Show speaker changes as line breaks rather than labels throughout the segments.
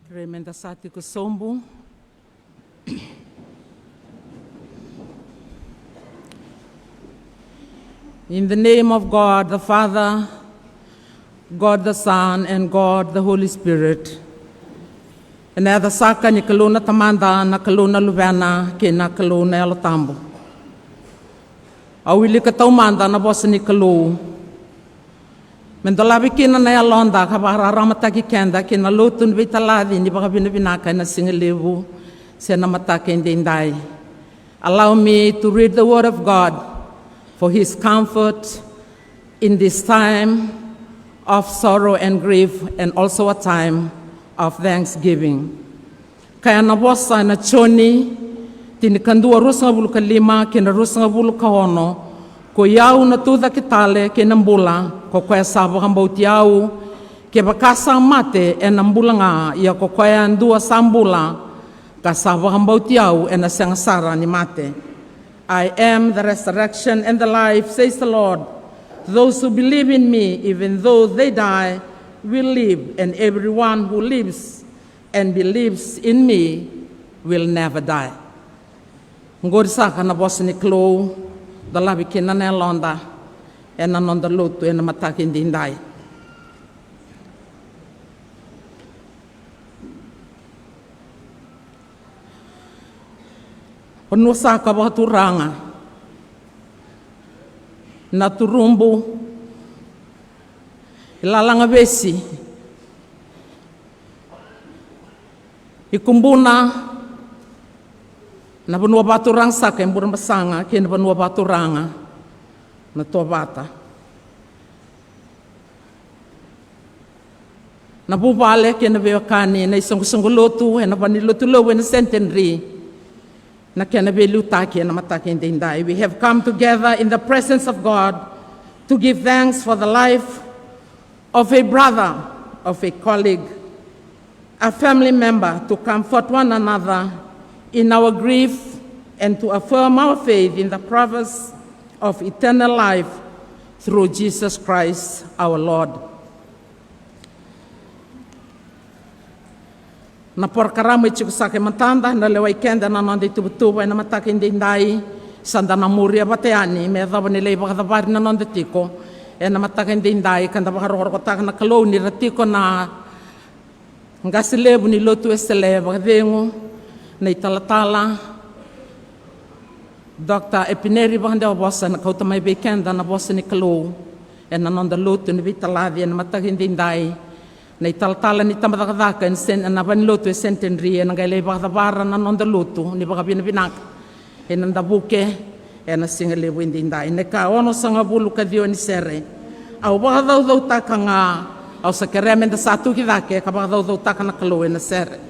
Remenda sati kusombu. In the name of God the Father, God the Son, and God the Holy Spirit. And the saka ni kaluna tamanda na kaluna luvena ke na kaluna elatambo. Awili kataumanda na bosa ni kalu. Mendolabi kina na yalonda kabara ramataki kenda kina Lotu ni vitaladi ni baka binabinaka na singalevu se na matake indai. Allow me to read the word of God for his comfort in this time of sorrow and grief, and also a time of thanksgiving. Kaya na bosa na choni tinikandua rusa bulu kalima kina rusa bulu kahono ko yau na tuda kitale ke nambula ko kaya sabo hambauti yau ke bakasa mate e nambula nga ia ko kaya ndua sambula ka sabo hambauti yau e na sengasara ni mate. I am the resurrection and the life, says the Lord. Those who believe in me, even though they die, will live, and everyone who lives and believes in me will never die. Ngorisa kana bosa ni klo dalabi kina na londa e na nonda Lotu e na mataki indai. Onusa ka baturanga na turumbu ilalanga besi ikumbuna na banua baturang saka embura masanga kena banua baturanga na tobata na bubale kena beokani na isongo Lotu na bani Lotu lo na centenary. We have come together in the presence of God to give thanks for the life of a brother, of a colleague, a family member, to comfort one another in our grief and to affirm our faith in the promise of eternal life through Jesus Christ our Lord. Na porkarama ichiku sake matanda na lewa ikenda na nonde tubutuba na matake indai sanda na muria bateani me dhaba ni leiba kadabari na nonde tiko e na matake indai kanda bakaroro kotaka na kalou ni ratiko na ngasilebu ni Lotu esteleba kadhengu na italatala Dr. Epineri bahande wa bosa na kautamai bekenda na bosa ni kalou e na nonde Lotu ni vitaladi na matake indai na italtala ni tamadakadaka na bani Lotu e centenary na gailei bakadabara na nonda Lotu ni baka binabinak e nandabuke e na singalebu indindai ne ka ono sanga bulu kadio ni sere au bakadau taka nga au sakeremenda satu kidake ka bakadau taka na kalu e na sere.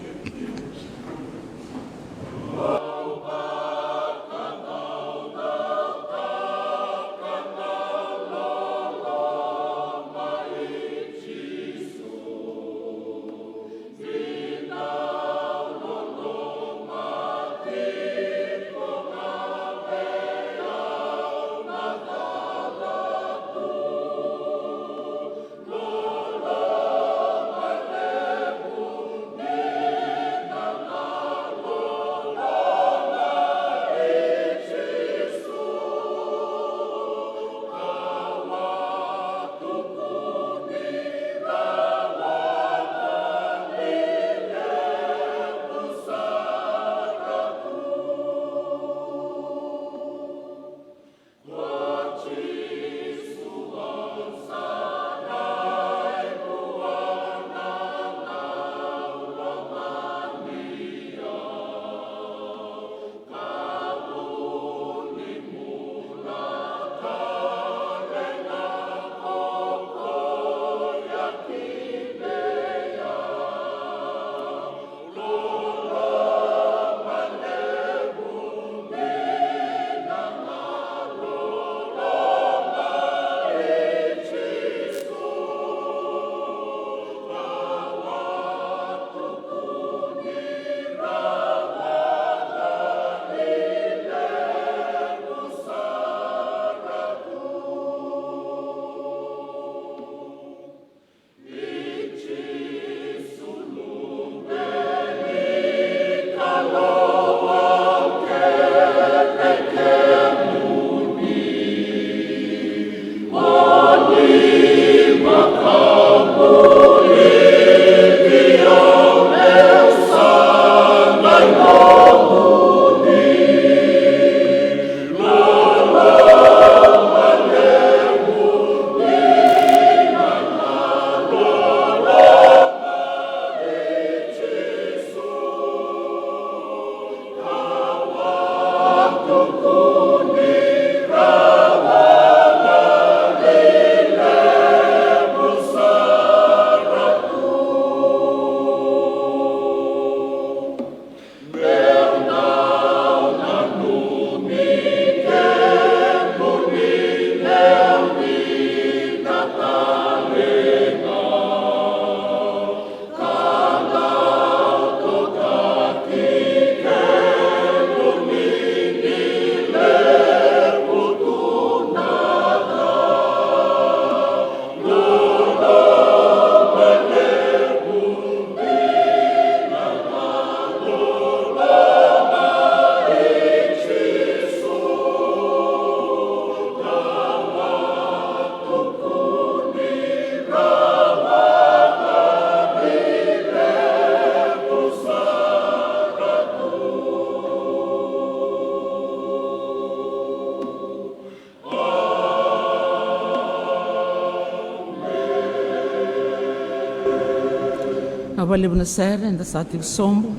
awali na sere enda sa ating sombo.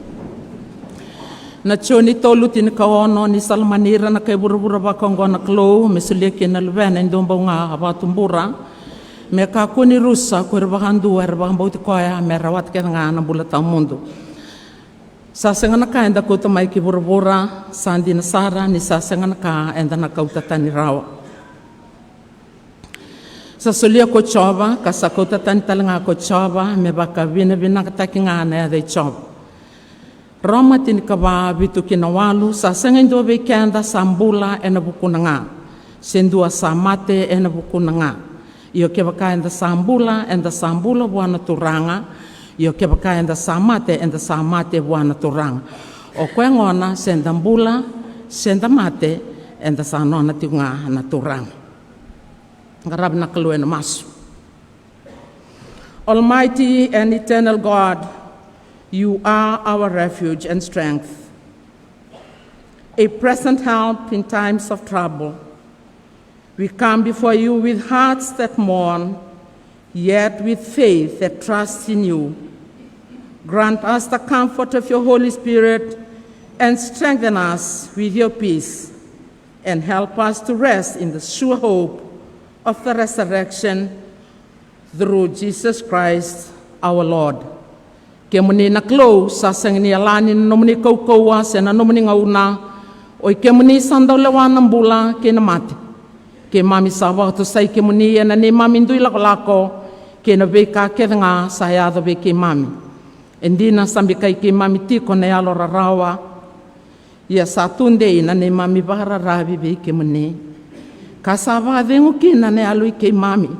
Na choni tolu tini kaono ni salmanira na kay burubura ba kongo na klo mesuleke na luvena indomba nga abatumbura me kakuni rusa ko rebahandu rebahambau tikoya me rawat ke nga na bulata mundo. Sa sengana ka enda ko tamai ki burubura sandi na sara ni sa sengana ka enda na kautatani rawa. Sa solia ko chova ka sa kautatani talanga ko chova me baka vina kataki nga na de chova. Roma tini kawa vitu kinawalu sa sengindo be kenda sambula ena bukuna nga. Sendua samate ena bukuna nga. Iyo kebaka enda sambula buana turanga. Iyo kebaka enda samate buana turanga. O kwengona senda mbula, senda mate enda sanona tiunga na turanga. Ngarab na kaluena masu. Almighty and eternal God, you are our refuge and strength, a present help in times of trouble. We come before you with hearts that mourn, yet with faith that trusts in you. Grant us the comfort of your Holy Spirit and strengthen us with your peace, and help us to rest in the sure hope of the resurrection through Jesus Christ our Lord. Ke muni na klo sa sangni alani nomuni kaukaua se na nomuni ngauna oi ke muni sandau lewana mbula ke na mate ke mami sawa to sai ke muni na ne mami ndui lako ke na veka ke nga sa ya do ke mami endina sambi kai ke mami ti ko na yalo rawa ya satunde na ne mami bara rabi be ke muni ka sawa vengu ke na ne alu ke mami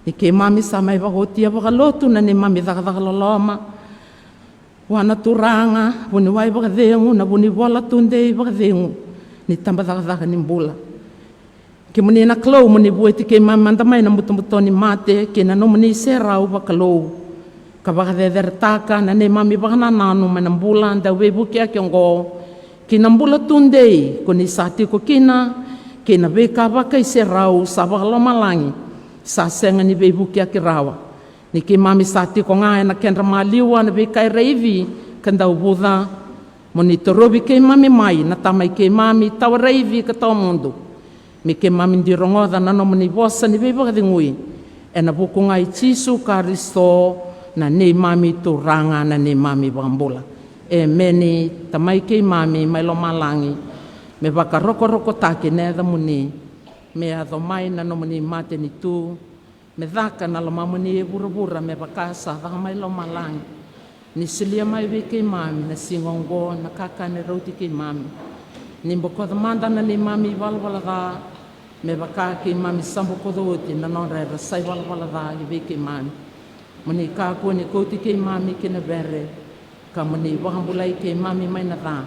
ke mami sa mai ba hotia ba lotu na ne mami daga loloma wana turanga, wuni wai bakadengu, na wuni wala tunde bakadengu, ni tamba daka ni mbula. Ke muni na klau muni bueti ke mamandamai na mutumutoni mate, ke na no muni serau bakalou. Ka bakadedertaka na ne mami bakanananu manambula, da webu kia kiongo, ke na mbula tunde, ko ni sati ko kina, ke na beka baka serau, sa bakalomalangi, sa senga ni webu kia kirawa. Ni ke mami sati ko nga na kendra maliwa na be kai reivi kanda ubudha moni torobi ke mami mai na tamai ke mami taw reivi ka to mundo mi ke mami ndirongoda na no moni bosa ni be ba ngui ena buku ngai Jesu Kristo na ne mami turanga na ne mami bambula e meni tamai ke mami mai lo malangi me baka roko take ne da muni me ado mai na no moni mate ni tu me dhaka na lama muni e burubura me bakasa dhaka mai lo malangi ni silia mai we ke mami na singongo na kaka ne rauti ke mami ni mboko da manda na ni mami walwala ga me baka ke mami sambo kodoti na non re sai walwala ga we ke mami muni ka ko ni koti ke mami ke na bere ka muni wahambulai ke mami mai na ga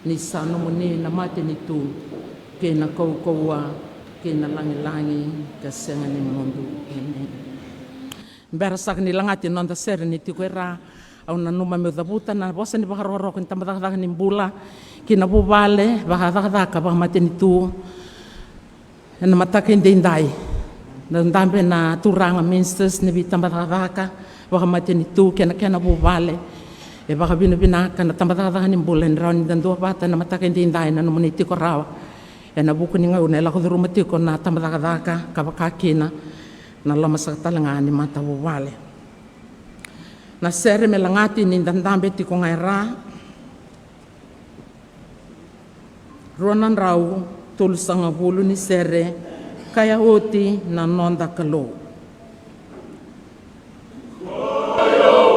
ni sano muni na mate ni tu ke na koua ke na langi ka senga ni mundo. Amen. Berasak ni langati nonda ser ni tikuera au na numa me dabuta na bosa ni baharoro ko tambada ni mbula ki na bubale bahada ka ba mate ni tu na matake ndai na ndambe na turanga ministers ni bitambada ka ba mate ni tu ke na bubale e ba bina ka na tambada ni mbula ni rauni dando bata na matake ndai na no ni tikora e na buku ni ngau ne la ko rumati ko na tamadaka ka bakakina na lama sa talanga ni mata wale na sere me langati ni dandambe ti ko ngaira ronan rau tul sanga bulu ni sere kaya oti na nonda kalo
Hallelujah.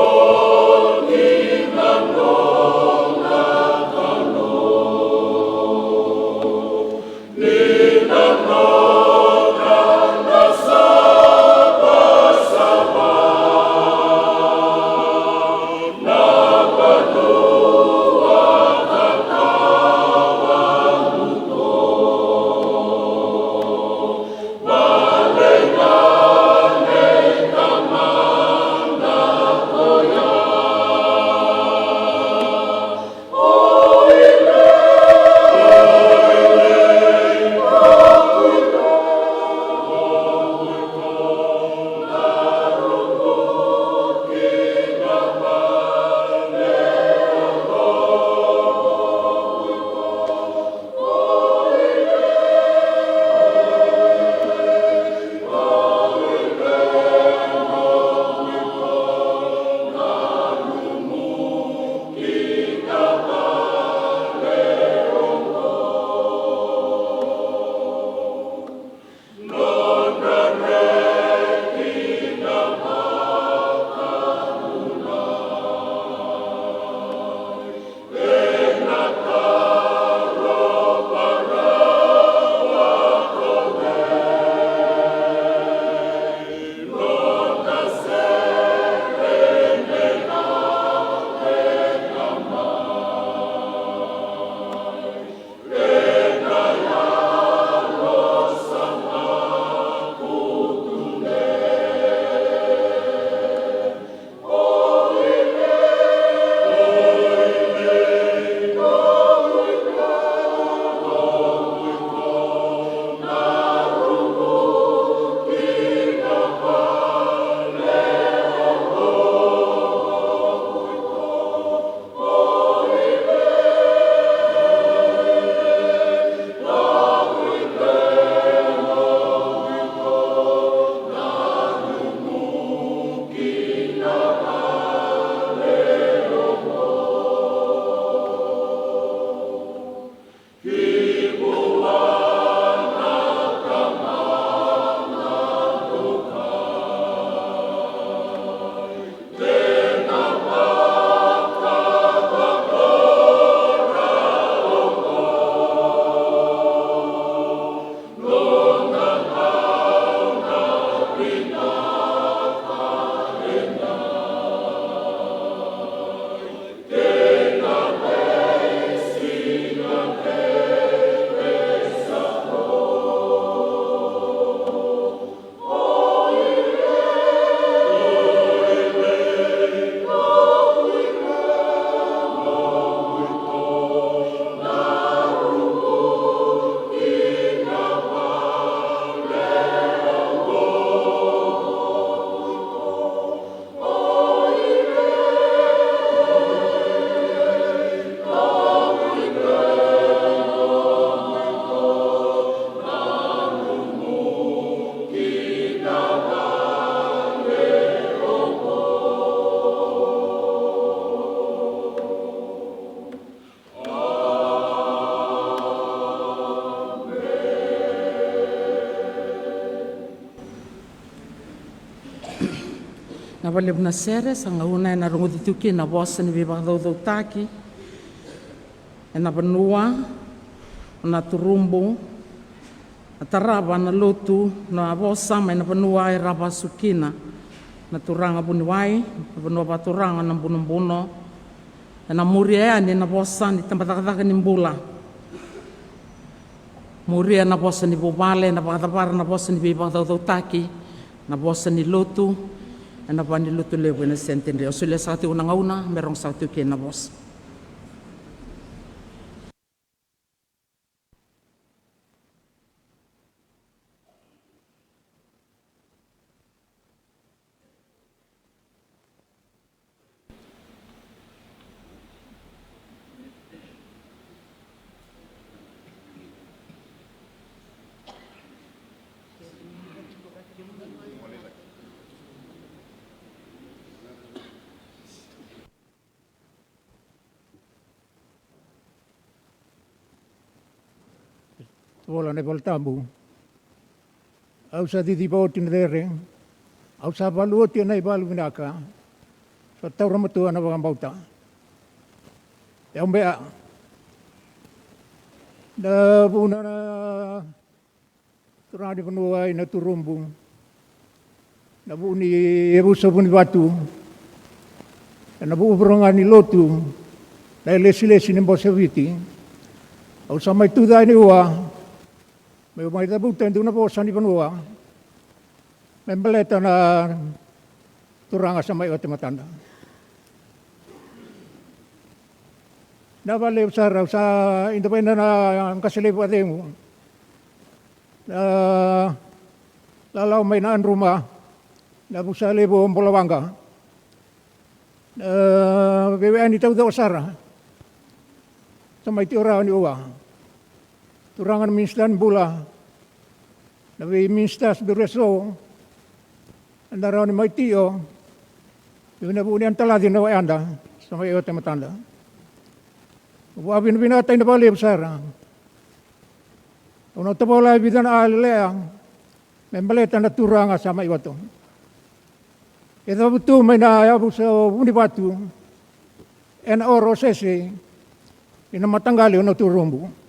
Nga wale buna sere sa nga una na rungu tuki na bosa ni biba do taki. Na banua na turumbu na taraba na lotu na bosa mai na banua e Vakasukina na turanga buniwai na banua ba turanga na bunumbuno na muria ni na bosa ni tambatakataka ni mbula muria na bosa ni bobale na bakatapara na bosa ni biba do taki na bosa ni lotu na bani lotu lewe na sentende o sule sa tu ngauna merong sa tu ke na bosa.
Vola ne voltambu. Au sa di bautin dere. Au sa baluoti na ibalu vinaka. Sa taura matua na bauta. Ya umbea. Da buna na turani penuai na turumbu. Na buni ebusa buni batu. Na bu berongani lotu. Na lesi-lesi ni boseviti. Au sa mai tu dai ni wa. May tabutan doon na po sa Nipanua. May baleta na turanga sa may ote matanda. Nabali sa independent na ang kasilipo ating mo. Lalaw may naan rumah. Nabusali po ang Bulawanga. Bewean itaw daw Sara. Sa may tiuraw ni Uwa. Turangan minstan bula, nabi minstas bereso, andaraw ni Maitio, yung nabunian taladin na wayanda, sa may iwate matanda. Uwabin binatay na bali Sara. Unang tapawala bidan alilea, may baleta na turanga sa may iwato. Ito buto may naayabu sa unibatu, en oro sese, inamatanggali unang turumbu.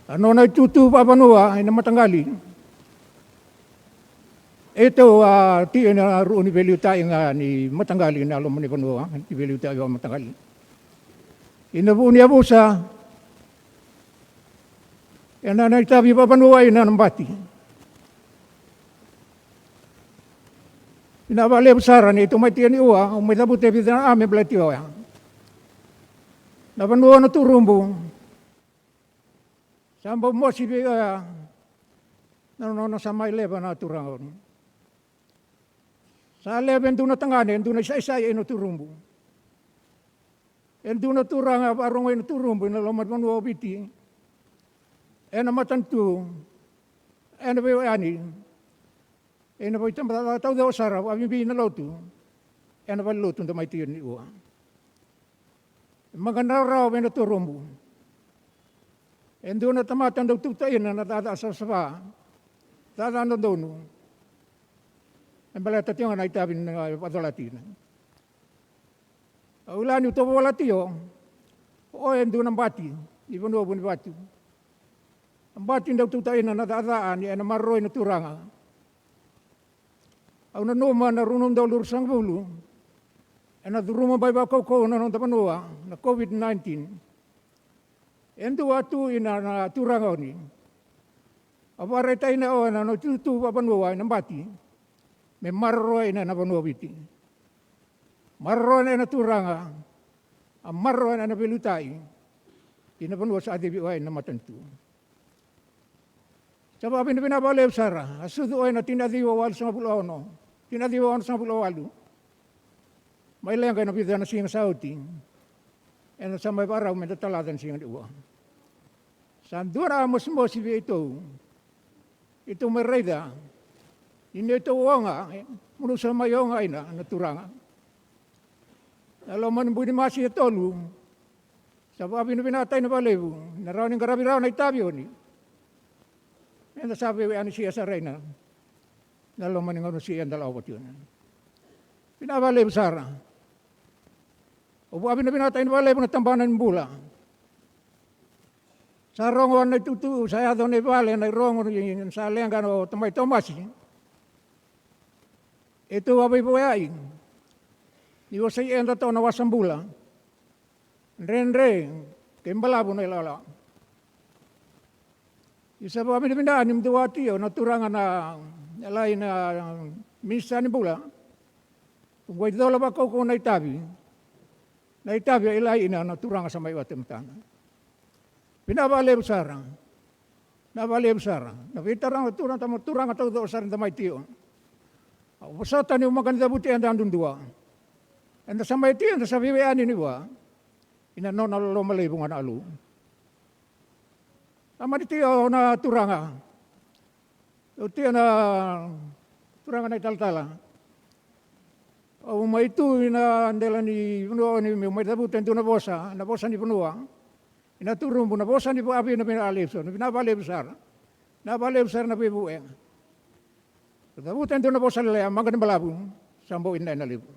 Ano na itutu papanua ay namatanggali. Ito tiyo na roon ni Beliw tayo nga ni matanggali na alam mo ni panua. Ni Beliw tayo matanggali. Inabu niya po sa yan na nagtabi papanua ay nanambati. Inabali po Sara ni ito may tiyo ni Uwa. May tabuti na amin balatiyo. Napanua na turumbo. Sambo mo si biya nanonono sa may leba na turangon. Sa leben doon na tanganin, doon na isa-isa ino turumbo. En doon na turanga parang ino turumbo na lomad manuwa biti. En na matantu, en na biya ani. En na biya tao daw sarap, abing biya na Lotu. En na biya Lotu na may tiyan ni Uwa. Maganda raw ino turumbo. Endo na tamatan daw tutain na natataas sa pa. Tatano daw no. Ang balata tiyo nga naitabin na padolatin. Ulan ito wala tiyo. O endo ng bati. Ibon o bun bati. Ang bati daw tutain na natataan yan na maroy na turanga. Ang nanuma na runong daw lursang bulu. Ang naduruma ba iba ko na nung tapanua na COVID-19. Endo atu ina na turanga ni. Apare tayo na o na no tutu papanua ng bati. May marroy na napanua biti. Marroy na turanga. Ang marroy na nabilutay. Inapanua sa adibiway na matantu. Sa papi na pinabalew Sara. Asudo ay na tinadiwawal sa mapulawano. Tinadiwawal sa mapulawalu. May lang kayo napita na siyang sauting. En sa may paraw may tatalatan siya ng iwa. Sandura mo si ito. Ito may reda. Hindi ito nga. Muna sa mayo nga ina, naturanga. Alam man budi masih tolu. Sa papi na pinatay na balew. Naraw ng karabiraw na itabyo ni. En sabi ano siya sa reyna. Alam man ng ano siya ang dalawat yun. Pinavale besar. Opo abin na pinatain vale pun tambanan bula. Sa rongo na tutu saya do ne vale na rongo sa lenga no tamay tomasi. Ito abay buhay. Di ko sa enda to na wasambula. Renre kembalabo na ilala. Isa po kami napindaan yung duwati o naturangan na alay na minsan ni bula. Kung wait daw labak ko kung naitabi ilay ina naturangan sa may watimtana. Pinabalib sarang. Nabalib sarang. Napitarang turang atau do sarang tamay tiyo. Wasatan yung maganda buti ang dandun dua. Anda sa may tiyo, anda sa viwean ni ba? Inanon na lumalibong na alu. Tama di tiyo na turanga. Tiyo na turanga na italtala. O may ito na andela ni punuwa ni may tabutan ito na bosa ni punuwa. Inaturong po na bosa ni po abi na pinaalip so. Pinabalib sar. Nabalib sar na pibueng. Tabutan ito na bosa nila, magandang balabong. Sambo inay na libo.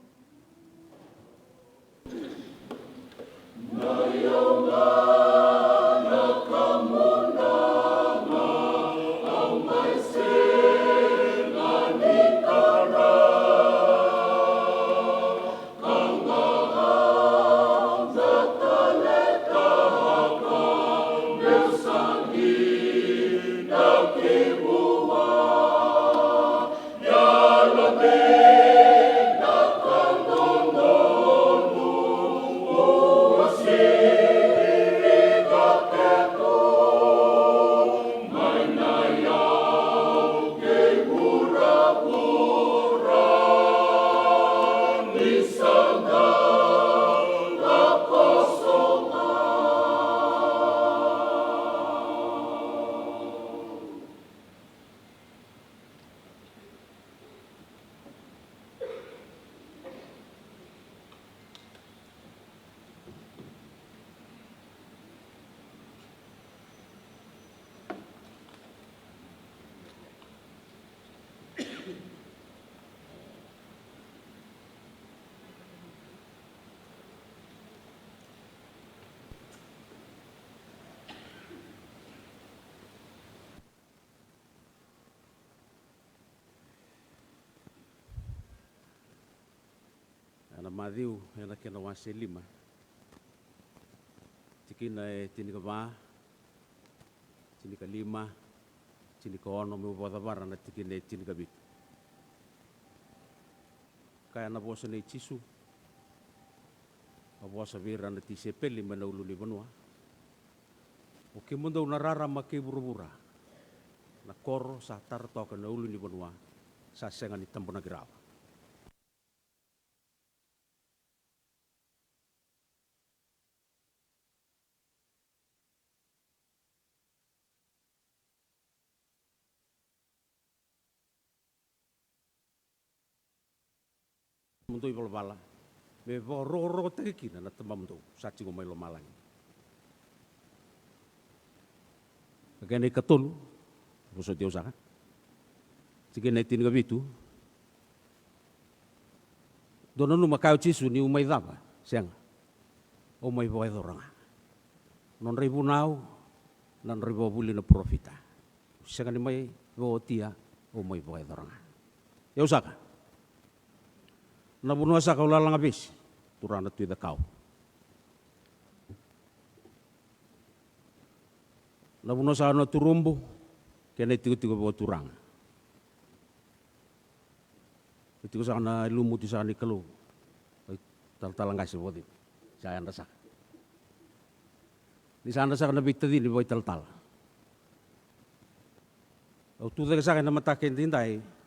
Ana madhiu ena kena wase lima. Tikina tinika va, tinika lima, tinika ono me wadavara na tikina tinika bit. Kaya na bosa nei tisu. A bosa vira na tise peli mana ululi vanua. O ke mundo na rara ma ke burubura. Na koro sa tartoka na ululi vanua sa senga ni tambona girawa. Mundo i bala me vo ro te kina na tamba mundo sa tingo mai lo malang kagene katolu boso dio saka tikene tin gabitu dono no makau tisu ni umai dava senga o mai voe doranga non ribu nau nan ribu buli na profita senga ni mai vo tia o mai voe doranga yo saka na bunua sa kaulalanga bis turana tu da kau na bunua sa na turumbu kene tigo bo turanga tigo sa na lumu ti sa ni kalu tal-talanga si bodi sa anda sa ni sa anda sa na bitadi ni boy tal-tal o tu da sa na matake ndindai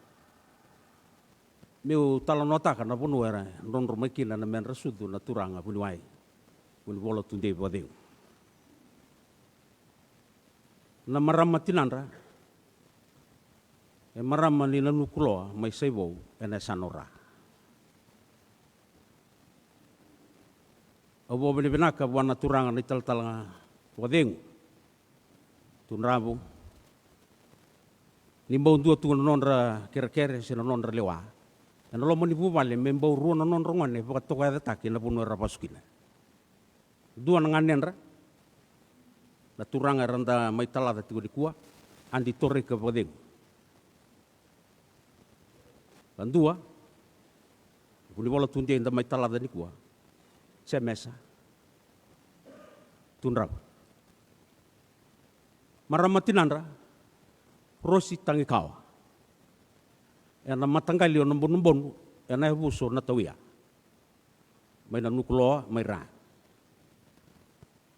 meu talanota kana punu era non romekina na men rasudu na turanga punuai pun bolo tunde bodeu na marama tinandra e marama ni nanu kuloa mai seibo ena sanora obo bene benaka buana turanga ni tal-talanga bodeu tunrabu ni mbau dua tu nonra kere-kere sina nonra lewa E na lomo ni vuvale me mbau rua na non rongone vaka toka eda taki na puno rapasukina. Dua na nganenra, na turanga randa mai talada tigo di kua, andi torre ka vadengu. Bandua, kuni wala tundia inda mai talada ni kua, Jemesa Tudravu. Maramatinandra, rosi tangi kawa. Ena matanggali o nambonu, ena ebuso na tawia. May na nukuloa, may ra.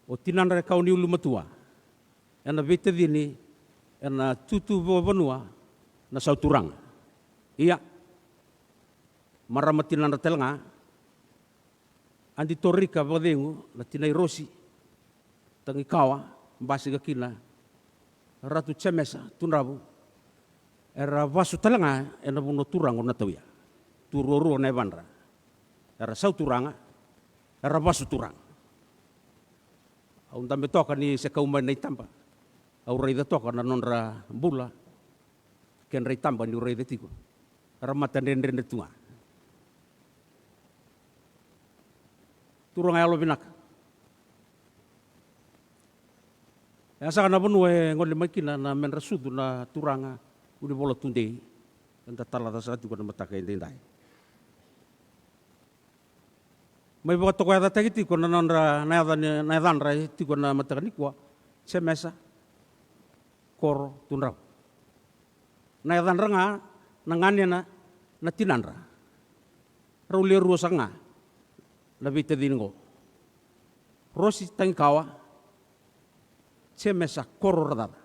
O tinandra kau ni ulu matua. Ena vete dini, ena tutu vanua na sauturanga. Iya. Maramatinandra telanga, andi torika vadengu, na tinai rosi, tangi kawa, mbasi gakina, Ratu Jemesa Tudravu, era vasu talanga ena buno turang na tawia. Turoro na evandra. Era sau turanga, era vasu turang. Au ndambe toka ni se kauma nei tampa. Au rei da toka na nonra bula. Ken rei tampa ni rei da tiko. Era mata nendre tunga. Turang alo binaka. Ya saka na bunu ngole makina na menra sudu na turanga uli bola tundei anda talada sa tu kana mataka indai. Mai boka toko ada tagi tiko na nonra na danra tiko na mataka ni kwa Jemesa koro Tudravu. Na danra nga na ngane na tinandra. Rauli ruosanga na vita dingo. Rosi tangkawa Jemesa koro radada.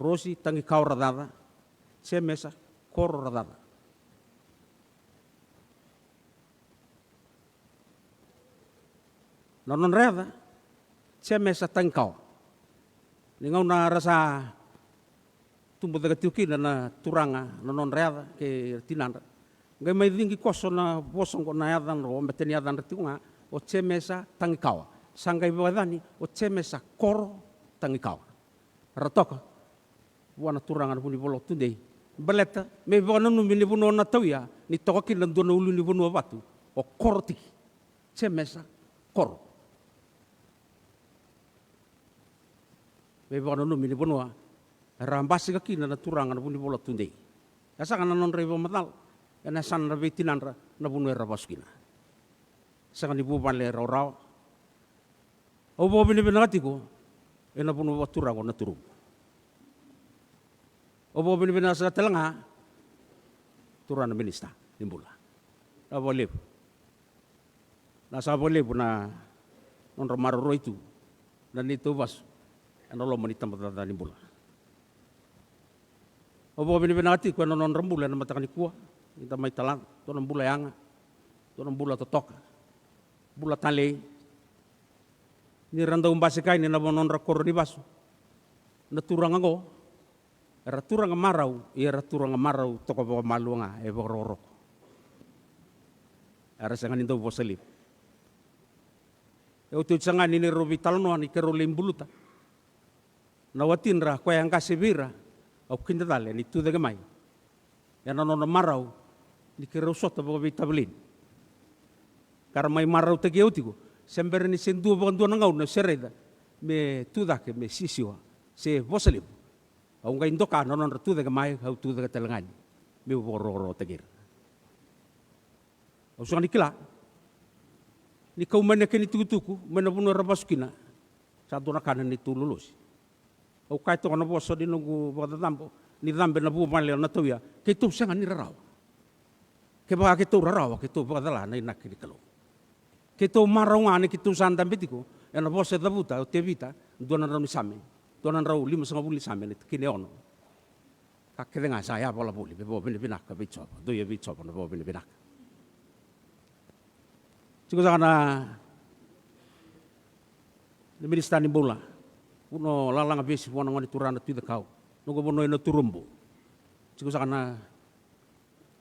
Rosi tangi kau radada. Jemesa koro radada. Nonon reda. Jemesa tangi kau. Ningau na rasa tumbo daga tiukina na turanga nonon reda ke tinandra. Ngai mai dingi koso na bosong ko na yadan ro meteni yadan retiunga o Jemesa tangi kau. Sanggai wadani o Jemesa koro tangi kawa. Ratoka wana turangan puni bolok tundei. Beleta me wana numi ni buno na tawia ni toki nan dona ulu ni buno batu o koro tiki. Jemesa koro. Me wana numi ni buno rambasi kaki na turangan puni bolok tundei. Asa kana non revo matal. Ena san rabe tinandra na buno rabaskina. Sanga ni buban le rau. O bo bini binatiko, ena puno turang na turu. O bo bini binasa telanga, turang na minista nimbula. Na boleh, nasa boleh na non ramaro itu, dan itu bas, ena lo manita matata nimbula. O bo bini binatiko ena non rambula na matakani kuah, kita mai talang, tu rambula yanga, tu rambula totok, bula tale. Ni randa umbasi kai ni na bonon rakor di basu. Na turang ngo. Era turang marau, era turang marau toko bawa maluanga e bororo. Era sangan indo boselip. E utu sangan ini robi talno ni kero limbuluta. Na watin ra ko yang kasibira au kinda dale ni tu daga mai. Ya na non marau ni kero sota bawa bitablin. Karena mai marau te geutiko. Sembere ni sendu bandua nangau na sereda me tudake me sisiwa se boselip au ngai ndoka non ratu daga mai au tu daga telangani me bororo tegir au sani kila ni kau mana kini tuku mana buno rabaskina satu nakana ni tululus au kai to na boso di nungu boda tambo ni dambe na bu male na tuya ke tu sanga ni rarawa ke ba ke tu rarawa ke tu boda na inakini kalau Kita marunga ni kita sandam betiko, ena bose dabuta o tevita, dona rau ni same, dona rau 5,5 same ni kini ono. Kakede nga saya bola buli, bebo bini binaka bicoba, doya bicoba na bebo bini binaka. Ciko sana ni minista ni bola, uno lalang abisi wana ngoni turana tuida kau, nunggu bono ino turumbu. Ciko sana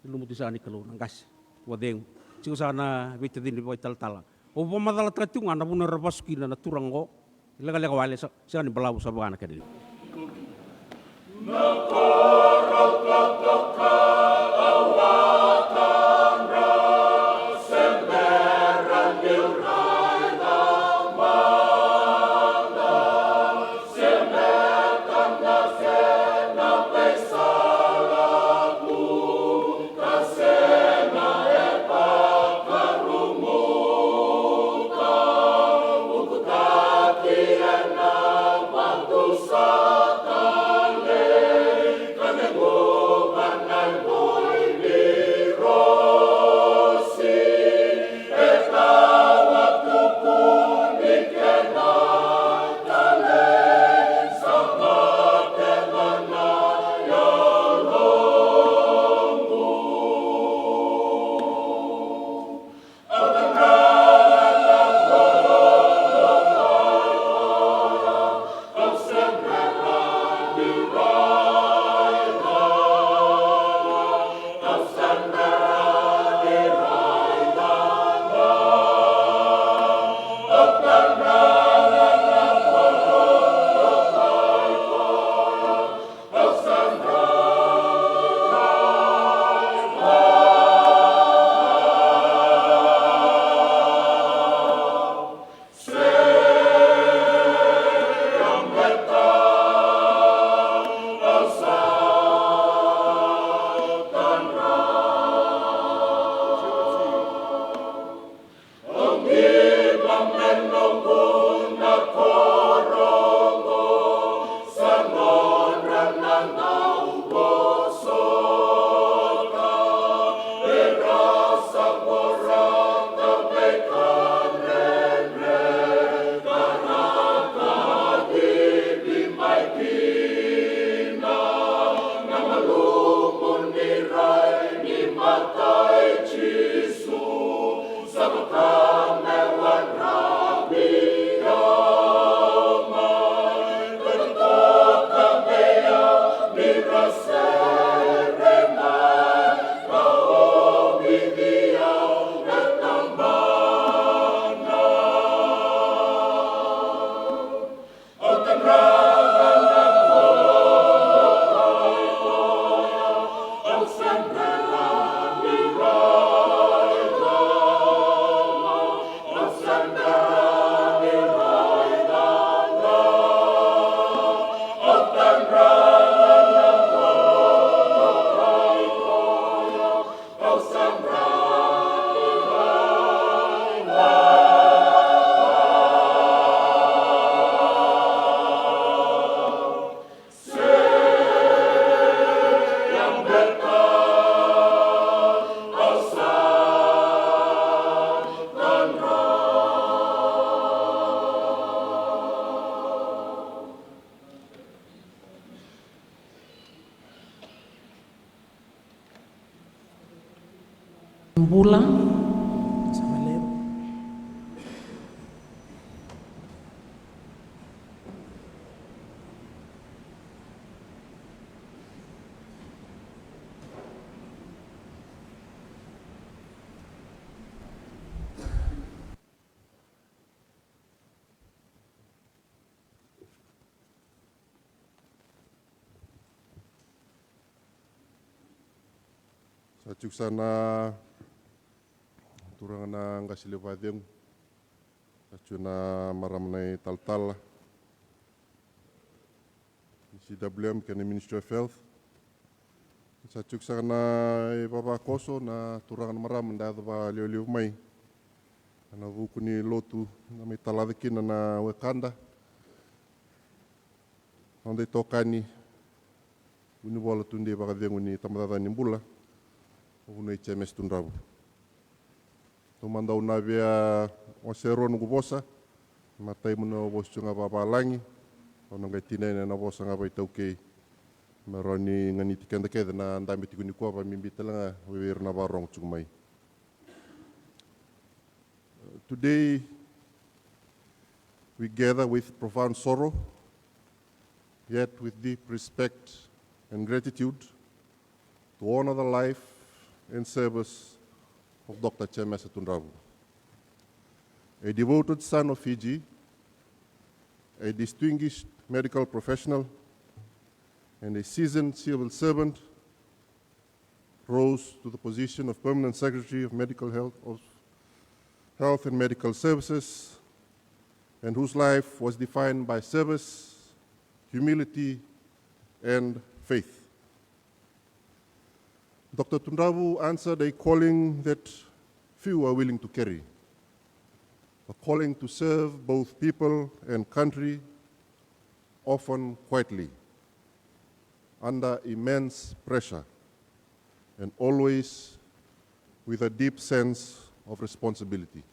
ilumuti sana ni kalau nangkas, wadeng. Ciko sana bita dini boy tal-tala. O bo madala tratung ana buno rabaski na turango. Ilaga wale sa ni balabu sa bana kadili. Nakoro
Mbula sama lebo.
Sa tuksana turangana ngasile vadeng achuna maramnai taltal CWM kene Ministry of Health sa tuksana baba koso na turangan maram nda ba liu mai ana vukuni Lotu na mai taladikina na wekanda onde tokani uni bola tunde baka venguni tamadada ni mbula unai Jemesa Tudravu tomandau na vea osero nugu bosa matai muna bosunga baba langi ono ngai tinene na bosa nga bai tauke meroni ngani tikenda keda na ndambi tikuni kwa ba mimbi telanga wewer na barong tsumai. Today we gather with profound sorrow yet with deep respect and gratitude to honor the life and service of Dr. Jemesa Tudravu, a devoted son of Fiji, a distinguished medical professional, and a seasoned civil servant, rose to the position of Permanent Secretary of Health and Medical Services, and whose life was defined by service, humility, and faith. Dr. Tudravu answered a calling that few are willing to carry, a calling to serve both people and country, often quietly, under immense pressure, and always with a deep sense of responsibility.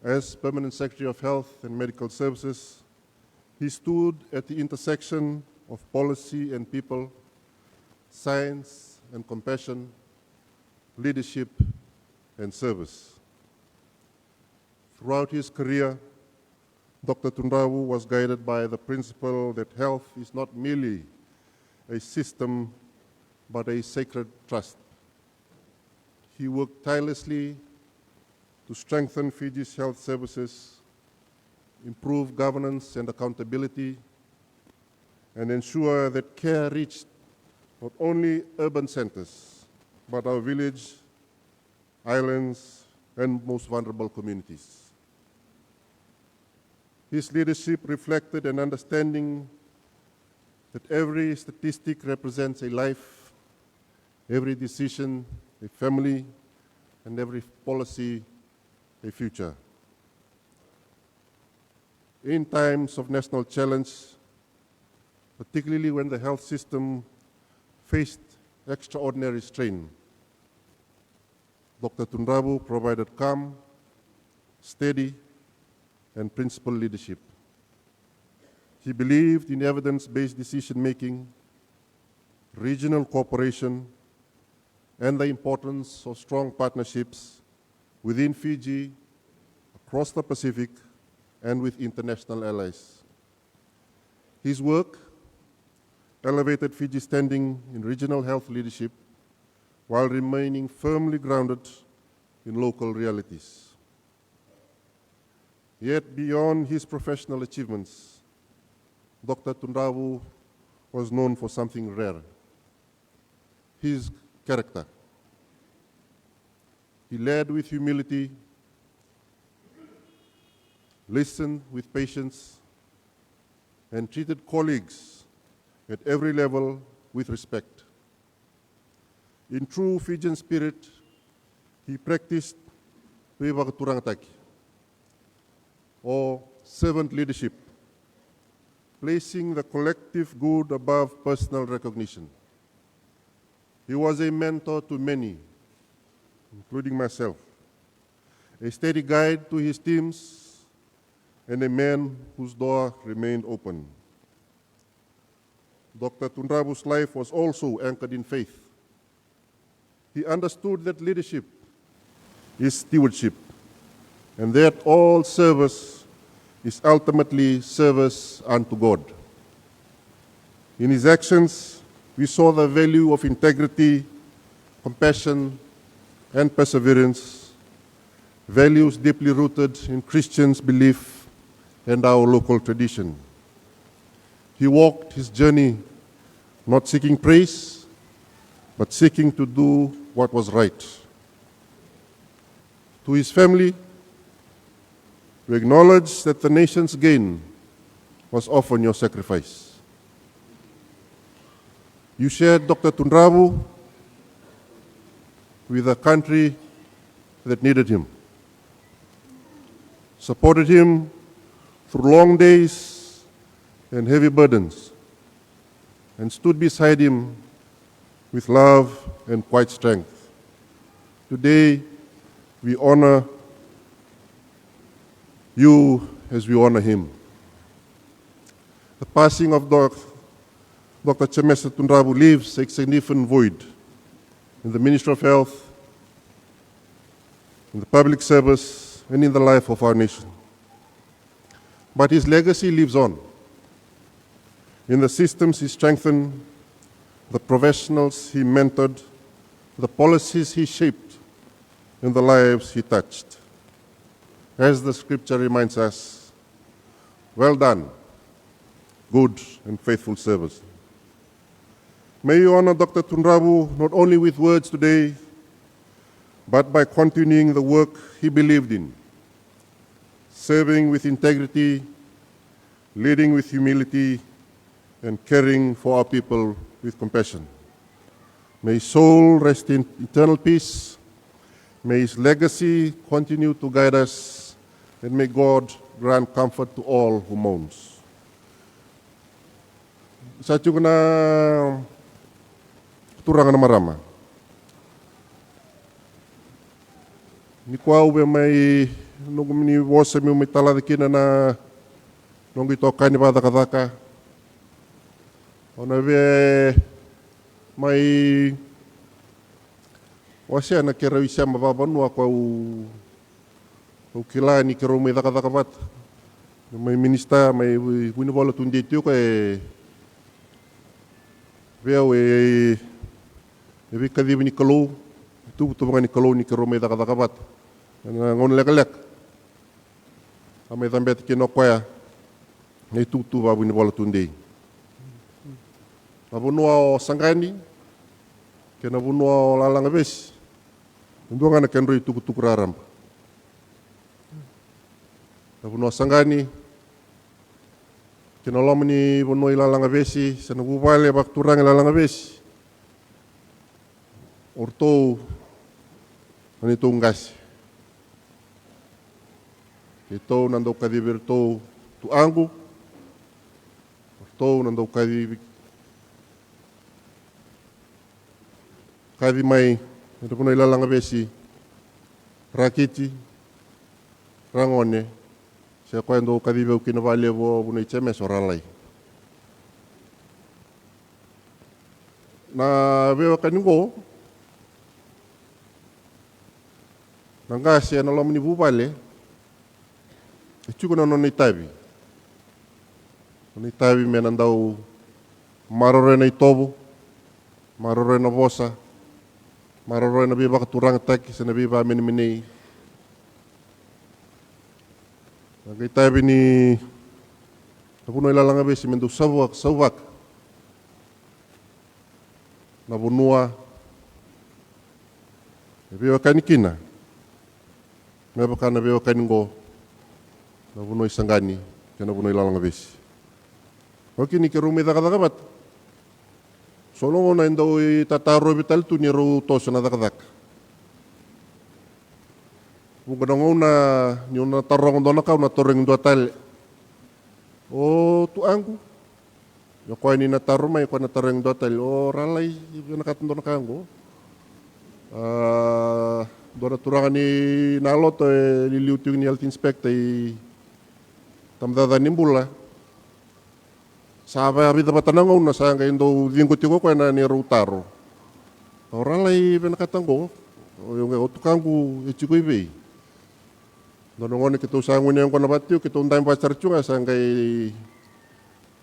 As Permanent Secretary of Health and Medical Services, he stood at the intersection of policy and people, science and compassion, leadership and service. Throughout his career, Dr. Tudravu was guided by the principle that health is not merely a system, but a sacred trust. He worked tirelessly to strengthen Fiji's health services, improve governance and accountability, and ensure that care reached not only urban centers, but our village, islands, and most vulnerable communities. His leadership reflected an understanding that every statistic represents a life, every decision a family, and every policy a future. In times of national challenge, particularly when the health system faced extraordinary strain, Dr. Tudravu provided calm, steady, and principled leadership. He believed in evidence-based decision-making, regional cooperation, and the importance of strong partnerships within Fiji, across the Pacific, and with international allies. His work elevated Fiji's standing in regional health leadership while remaining firmly grounded in local realities. Yet beyond his professional achievements, Dr. Tudravu was known for something rare: his character. He led with humility, listened with patience, and treated colleagues at every level with respect. In true Fijian spirit, he practiced Vakasuka, or servant leadership, placing the collective good above personal recognition. He was a mentor to many, including myself, a steady guide to his teams, and a man whose door remained open. Dr. Tudravu's life was also anchored in faith. He understood that leadership is stewardship, and that all service is ultimately service unto God. In his actions, we saw the value of integrity, compassion, and perseverance, values deeply rooted in Christians' belief and our local tradition. He walked his journey not seeking praise, but seeking to do what was right. To his family, we acknowledge that the nation's gain was often your sacrifice. You shared Dr. Tudravu with a country that needed him, supported him through long days and heavy burdens, and stood beside him with love and quiet strength. Today, we honor you as we honor him. The passing of Dr. Jemesa Tudravu leaves a significant void in the Ministry of Health, in the public service, and in the life of our nation. But his legacy lives on. In the systems he strengthened, the professionals he mentored, the policies he shaped, and the lives he touched. As the scripture reminds us, well done, good and faithful service. May you honor Dr. Tudravu not only with words today, but by continuing the work he believed in, serving with integrity, leading with humility, and caring for our people with compassion. May his soul rest in eternal peace. May his legacy continue to guide us, and may God grant comfort to all who mourns. Sa tiyo na turangan na marama. Ni kwao be may nung ni wosa mi may tala kina na nung ito kani ba daka. Ona be may wasya na kira isya mababanwa kwa o kila ni kiro may daka bat. May minista may winibola tundi tiyo kay veo kadib ni kalau tu mga ni kalau ni kiro may daka bat. Ngon lek amay tambet kino kwaya ni tutu ba winibola tundi. Abunua o sangani kena bunua o lalang bes. Ndo ngana kenro tuku raram. Abunua sangani kena lomni bunua lalang besi sana bubale bak turang lalang besi. Orto ani tunggas. Ito nando kadibir to tu angu. Orto nando kadibir kadi mai ito puno ilalang besi rakiti rangone siya kwendo kadi be kinavale bo puno icheme soralai na be kaningo Kangasi na lomni bubale. Chuko na no itabi. No itabi menandau marore na itobo, marore na vosa, marore na biba katurang taki sa nabiba meni. Itabi ni napuno ilalanga besi mendu sawak. Nabunua. Nabiba kanikina. Nabiba nabiba kaningo. Napuno isangani. Kaya napuno ilalanga besi. Oke ni kerumit agak-agak. Solo na indo itataro vital tu ni ro toso na agak-agak. Bukan ngona ni una tarong dona kau na toreng dua tal. O tu angku. Ya ko ni na taro mai ko na toreng dua tal. O ralai na katun dona kanggo. Dona turangan ni nalot liliu tu ni health inspector tamdada nimbula. Sabe abi dapat tanang na sa nga indo dingko-tiko ko na ni rutaro. Ora lai benakatango. Yung otukangu ichiko ibe. Donongone kito sangu ni ko na batyo kito undai pasar chunga sa nga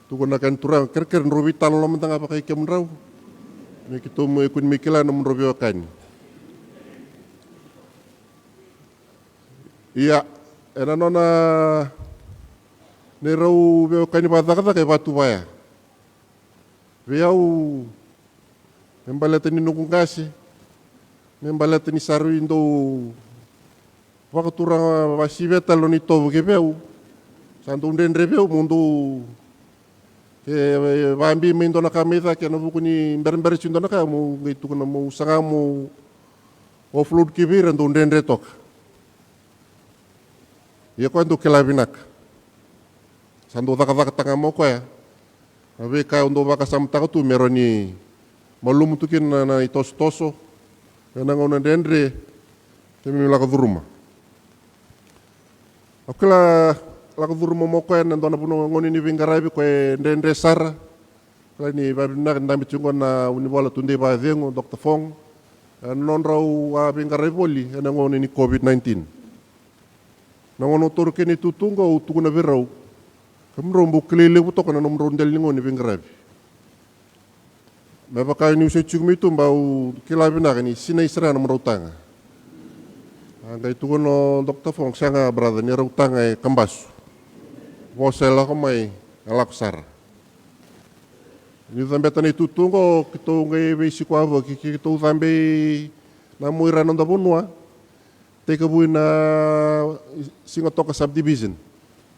tuko na kan turang kerker rubitan lo mentang apa kay kemraw. Ni kito mo ikun mikila na mrobyo kan. Iya, ena nona Nerau veo kani badakada kay batu baya. Veo membalata ni nukungasi. Membalata ni saru indo wakaturang wasibeta lo ni tobo ke veo. Santo undendre veo mundo ke bambi mindo na kamita ke nabuku ni mber chindo na ka mo gitu kuna mo sanga mo offload kibir ando undendre tok. Ya kwando kelabinak. Santo taka tanga mo ko ya. Abe ka undo baka samtaka tu meroni malum tukin na itos-toso. Kana ngona dendre kemi la kaduruma. Akela la kaduruma mo ko ya ndona puno ngoni ni vingarabi ko dendre sara. Kala ni babina ndambi chungon na unibola tunde ba dengo Dr. Fong. Non raw vingarabi boli kana ngoni ni COVID-19. Nangono turkeni tutungo utuguna birau. Kamrombo Qele butok na nomrondel ningo ni bingrabi. Mabaka ni usa chugmitu mbau kilabi na ni sinay sira na mrotanga. Angay tugo no Dr. Fong sanga brother ni rotanga kambasu. Bosela ko may alaksar. Ni tambe tani tutungo kito ngay besi kwa avo kito tambe na muira nanda bunwa. Teka buin na singotoka subdivision.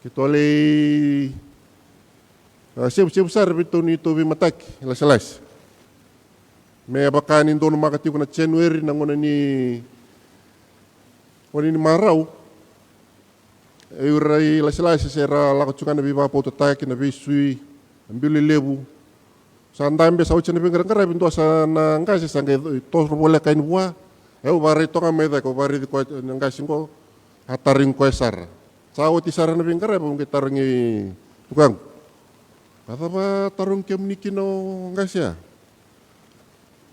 Kito alay siyap sar bito ni tobi matak las. May bakanin doon makati ko na January nangona ni maraw. Ayuray las sera lakotsukan na biba po tatak na bisui ambili lebu. Sa andambe sa ucha na bingarang binto sa nangasi sa tos wala kain buwa. Bari to nga meda ko bari ko nangasi ko hataring ko sar. Sa oti sara na bingarang mong kitarong tukang. Kata ba tarong kemniki no ngasya.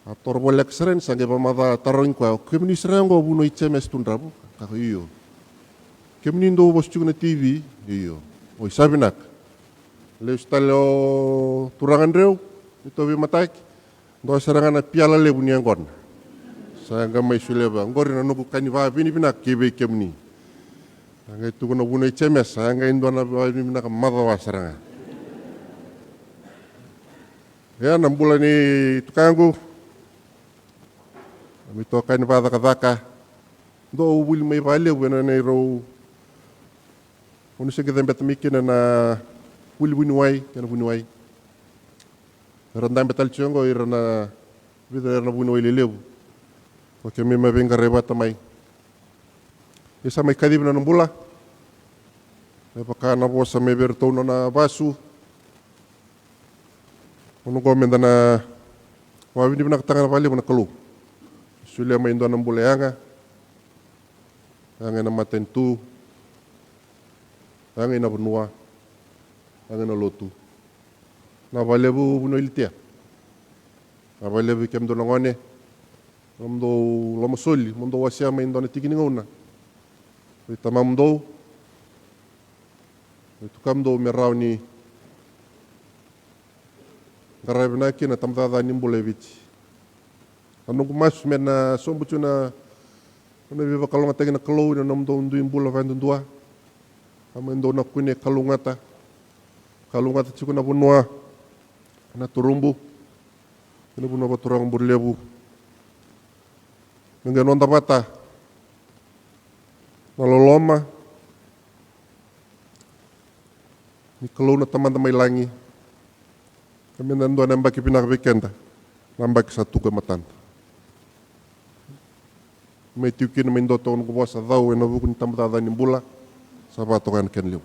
Ator bolek seren sange pamata tarong ko kemni seren go buno Jemesa Tudravu kako iyo. Kemni ndo bos na TV iyo. Oi sabinak. Leus talo turangan rew ito bi matak. Ndo serangan piala lebu ni anggon. Sa gamay suleba ngor na nuku kaniba bini binak kebe kemni. Angay tuko na buno Jemesa angay ndo na bini binak madawa seranga. Ya enam bulan ni tukangku. Kami tokai ni vaka do ubuli mai vale wena nei ro onu se gedem betmikina na wili winuai kana winuai randam betal chongo irana videra na winuai lelebu porque me venga rebata mai esa mai kadib na numbula e paka na bosa me bertono na basu onu gomenda na wa vini na tanga vale na kalu sulia mai ndo na mbuleanga angin na matentu angin na bunua angin na Lotu na valebu buno iltia na valebu kem do ngone mndo lomasoli mndo wasia mai ndo na tikini ngona Oi tamamdou, oi tukamdou me rauni, garabina kina tamdada nimbulevich. Anong kumas mena sombuchu na viva kalungata kina kalou na namdo unduin bula vandundua. Amendo na kune kalungata chiku na bunua na turumbu, na bunua baturang burlebu. Nengganon tapata na loloma ni kalou na teman-teman langi. Kami nando nambaki pinakbekenda, nambaki satu kematanta. May tiukin may ndoton ko sa daw na bukun tamdada ni bula sa batokan kenliw.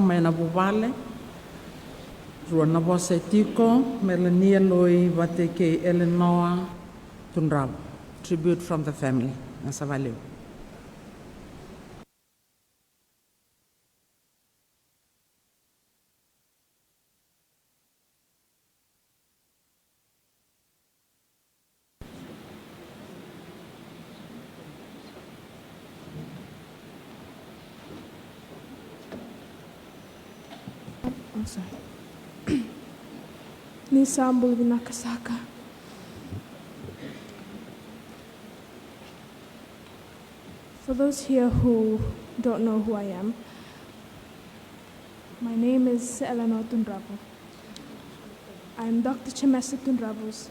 Mena buvale, ruana vosa tiko, melania loi vateke Eleanor Tudravu. Tribute from the family. Nasa valeu.
I'm sorry. Nisambul Vakasuka. For those here who don't know who I am, my name is Eleanor Tudravu. I'm Dr. Jemesa Tudravu's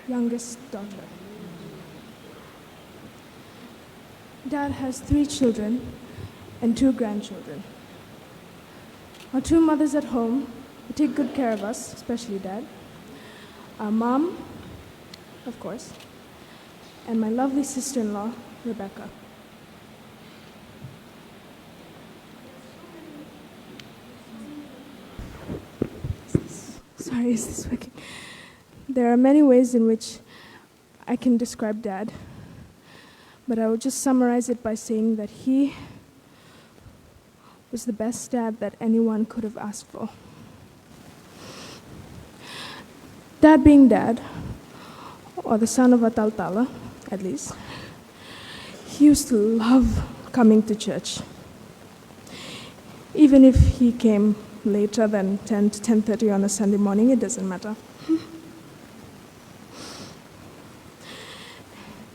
youngest daughter. Dad has 3 children and 2 grandchildren. Our 2 mothers at home who take good care of us, especially Dad. Our mom, of course, and my lovely sister-in-law, Rebecca. sorry, is this working? There are many ways in which I can describe Dad, but I will just summarize it by saying that he was the best dad that anyone could have asked for. Dad being Dad, or the son of a Taltala, at least, he used to love coming to church. Even if he came later than 10 to 10:30 on a Sunday morning, it doesn't matter.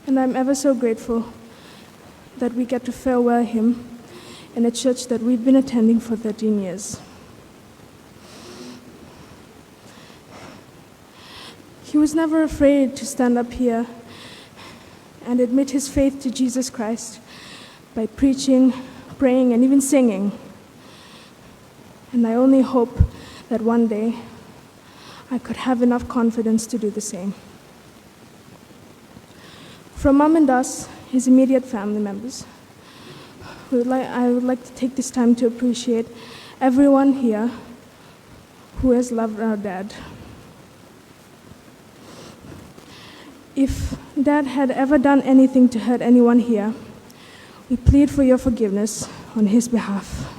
And I'm ever so grateful that we get to farewell him in a church that we've been attending for 13 years. He was never afraid to stand up here and admit his faith to Jesus Christ by preaching, praying, and even singing. And I only hope that one day I could have enough confidence to do the same. From Mom and us, his immediate family members, I would like to take this time to appreciate everyone here who has loved our Dad. If Dad had ever done anything to hurt anyone here, we plead for your forgiveness on his behalf.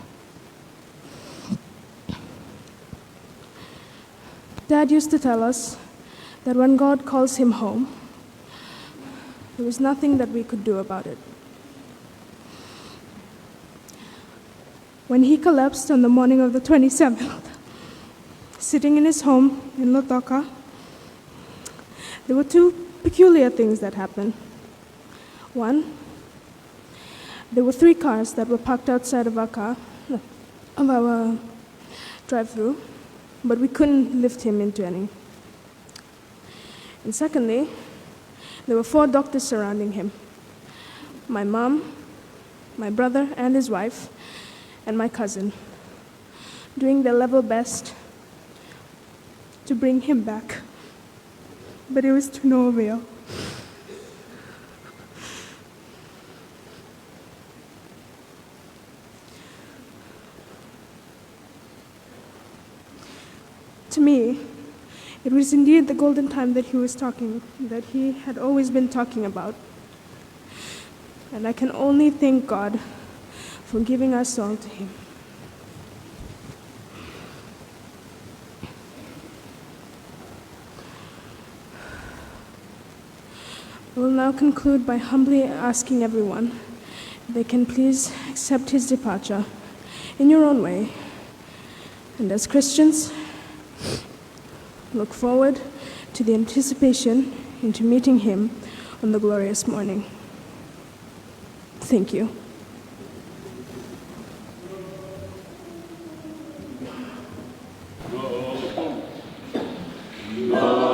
Dad used to tell us that when God calls him home, there was nothing that we could do about it. When he collapsed on the morning of the 27th, sitting in his home in Lotu, there were two peculiar things that happened. One, there were 3 cars that were parked outside of our drive-through, but we couldn't lift him into any. And secondly, there were 4 doctors surrounding him. My mom, my brother and his wife, and my cousin, doing their level best to bring him back. But it was to no avail. To me, it was indeed the golden time that he had always been talking about. And I can only thank God for giving us all to him. I will now conclude by humbly asking everyone if they can please accept his departure in your own way. And as Christians, look forward to the anticipation into meeting him on the glorious morning. Thank you.
Amen.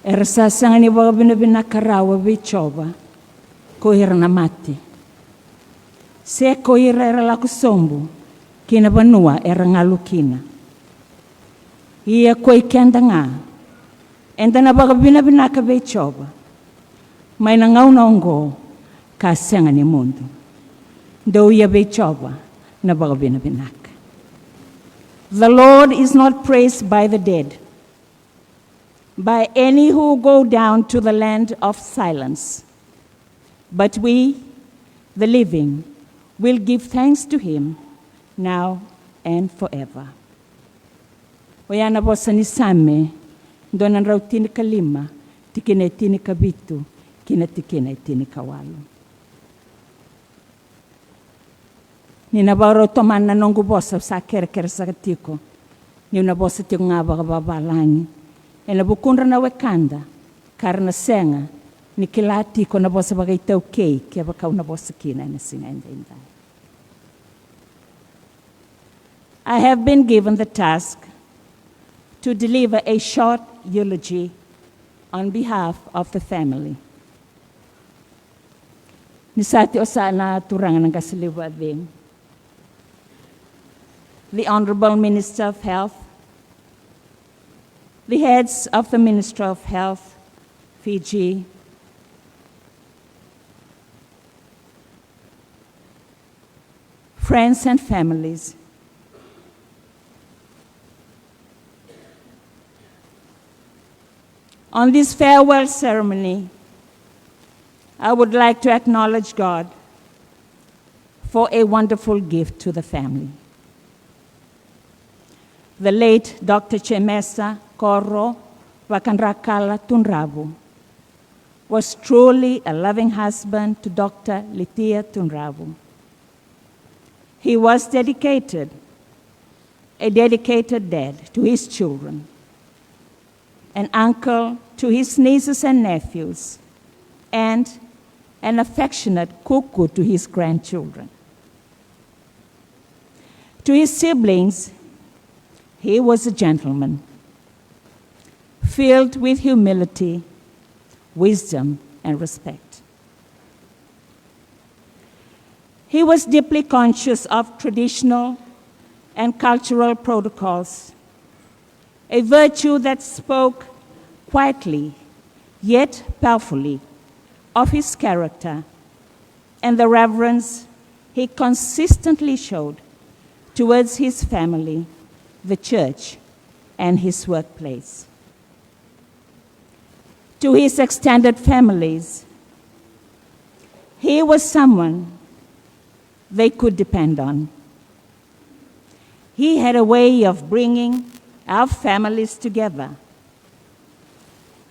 Era sasanga ni baga bina karawa bichova ko ira na mati. Se ko ira era la kusombu kina banua era ngalukina. Ia ko ikenda nga. Enda na baga bina ka bichova. Mai na ngau na ongo ka sanga ni mundo. Do ia bichova na baga bina. The Lord is not praised by the dead, by any who go down to the land of silence. But we, the living, will give thanks to him now and forever. Oyana bosa ni same, donan rau tini kalima, tikine tini kabitu, kina tikine tini kawalu. Nina baro tomana nongu bosa sa kere sa katiko. Ni una bosa tiko ngaba babalangi. Ena bukundra na wekanda, karna senga, ni kilati ko na bosa bagay tau kei, kia baka una bosa kina na singa inda. I have been given the task to deliver a short eulogy on behalf of the family. Nisati osana turangan ng kasiliwa din. The Honorable Minister of Health, the heads of the Ministry of Health, Fiji, friends and families, on this farewell ceremony, I would like to acknowledge God for a wonderful gift to the family. The late Dr. Jemesa Tudravu was truly a loving husband to Dr. Tudravu. He was a dedicated dad to his children, an uncle to his nieces and nephews, and an affectionate cuckoo to his grandchildren. To his siblings, he was a gentleman, filled with humility, wisdom, and respect. He was deeply conscious of traditional and cultural protocols, a virtue that spoke quietly yet powerfully of his character and the reverence he consistently showed towards his family, the church, and his workplace. To his extended families, he was someone they could depend on. He had a way of bringing our families together.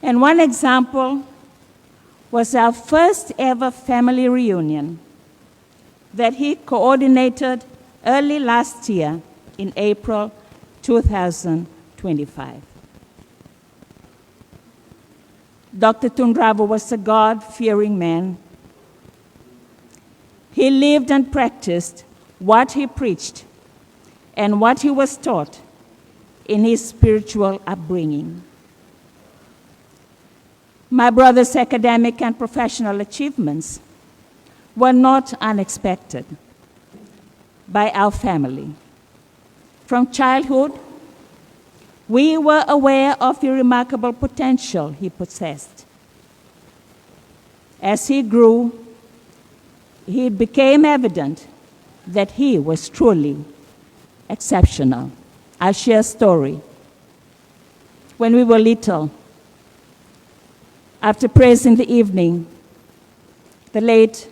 And one example was our first ever family reunion that he coordinated early last year in April 2025. Dr. Tudravu was a God-fearing man. He lived and practiced what he preached and what he was taught in his spiritual upbringing. My brother's academic and professional achievements were not unexpected by our family. From childhood, we were aware of the remarkable potential he possessed. As he grew, it became evident that he was truly exceptional. I'll share a story. When we were little, after prayers in the evening, the late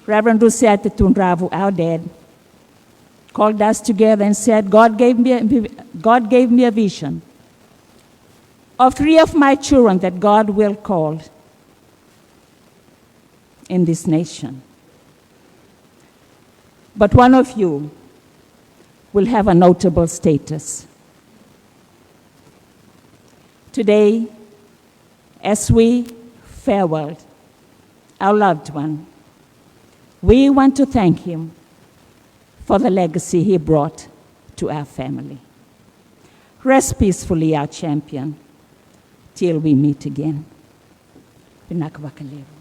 Reverend Jemesa Tudravu, our dad, called us together and said, God gave me a vision of 3 of my children that God will call in this nation. But one of you will have a notable status. Today, as we farewell our loved one, we want to thank him for the legacy he brought to our family. Rest peacefully, our champion. till we meet again. Pinakavakalevu.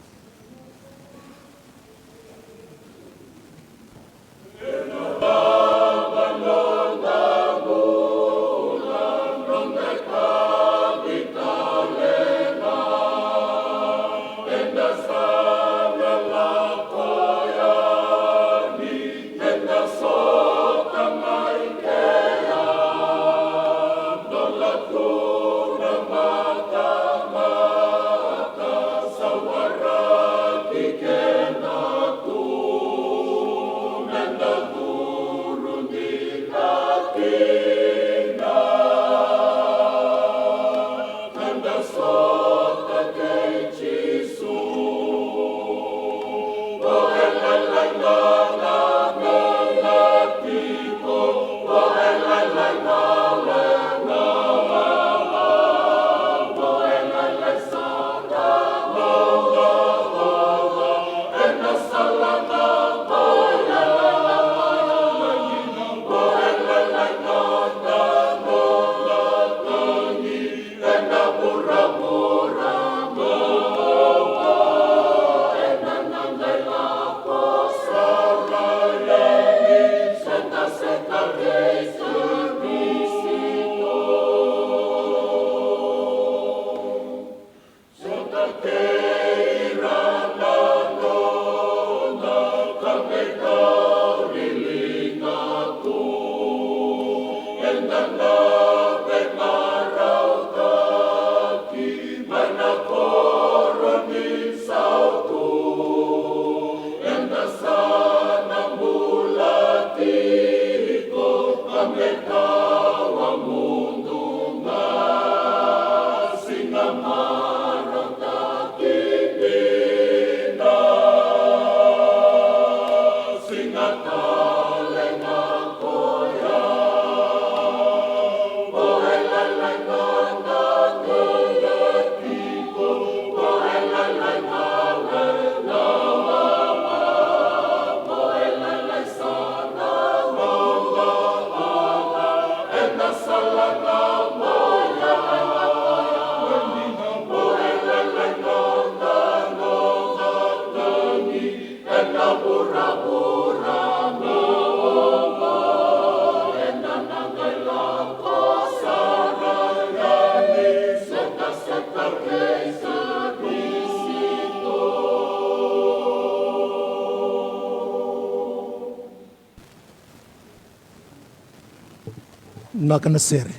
Nakanasere.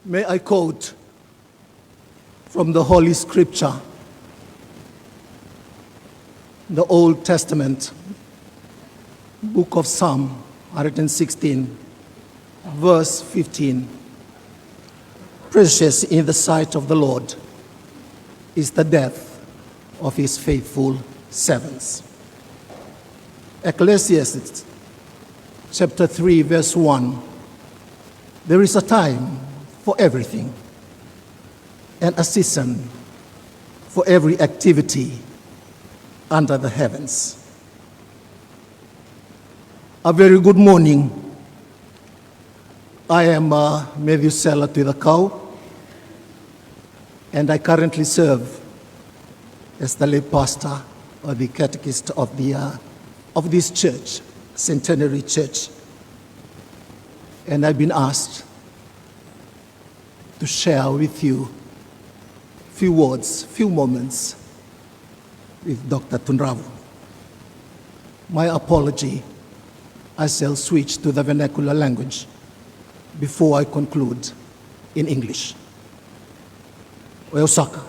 May I quote from the Holy Scripture, the Old Testament, book of Psalm 116, verse 15. Precious in the sight of the Lord is the death of his faithful servants. Ecclesiastes chapter 3, verse 1. There is a time for everything and a season for every activity under the heavens. A very good morning. I am Jemesa Tudravu, and I currently serve as the lay pastor or the catechist of this church, Centenary Church. And I've been asked to share with you few words, few moments with Dr. Tudravu. My apology, I shall switch to the vernacular language before I conclude in English. Osaka.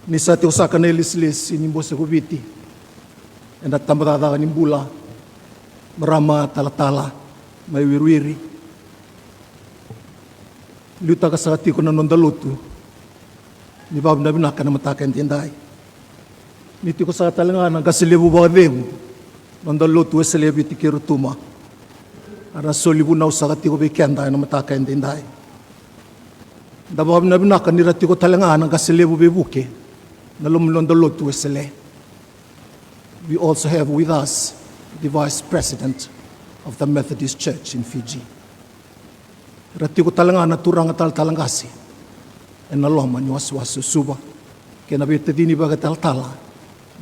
Nisa te Osaka na ilis-lis inimbosa kubiti. And at tambarada nimbula. Marama talatala, may wirwiri. Luta ka sa ko na nonda Lotu. Ni bab na binaka na matakan tinday. Niti ko sa talangan ang kasilibu ba debu. Nonda Lotu eselebi ti kirutuma. Ara solibu na usa ko bekenda na matakan tinday. Da bab na binaka ni rati ko talangan ang kasilibu bebuke. Na lumlonda Lotu esele. We also have with us the Vice President of the Methodist Church in Fiji. Rati ko talanga na turanga talangasi. E na loma ni wasu suba. Ke na bete dini baga tala.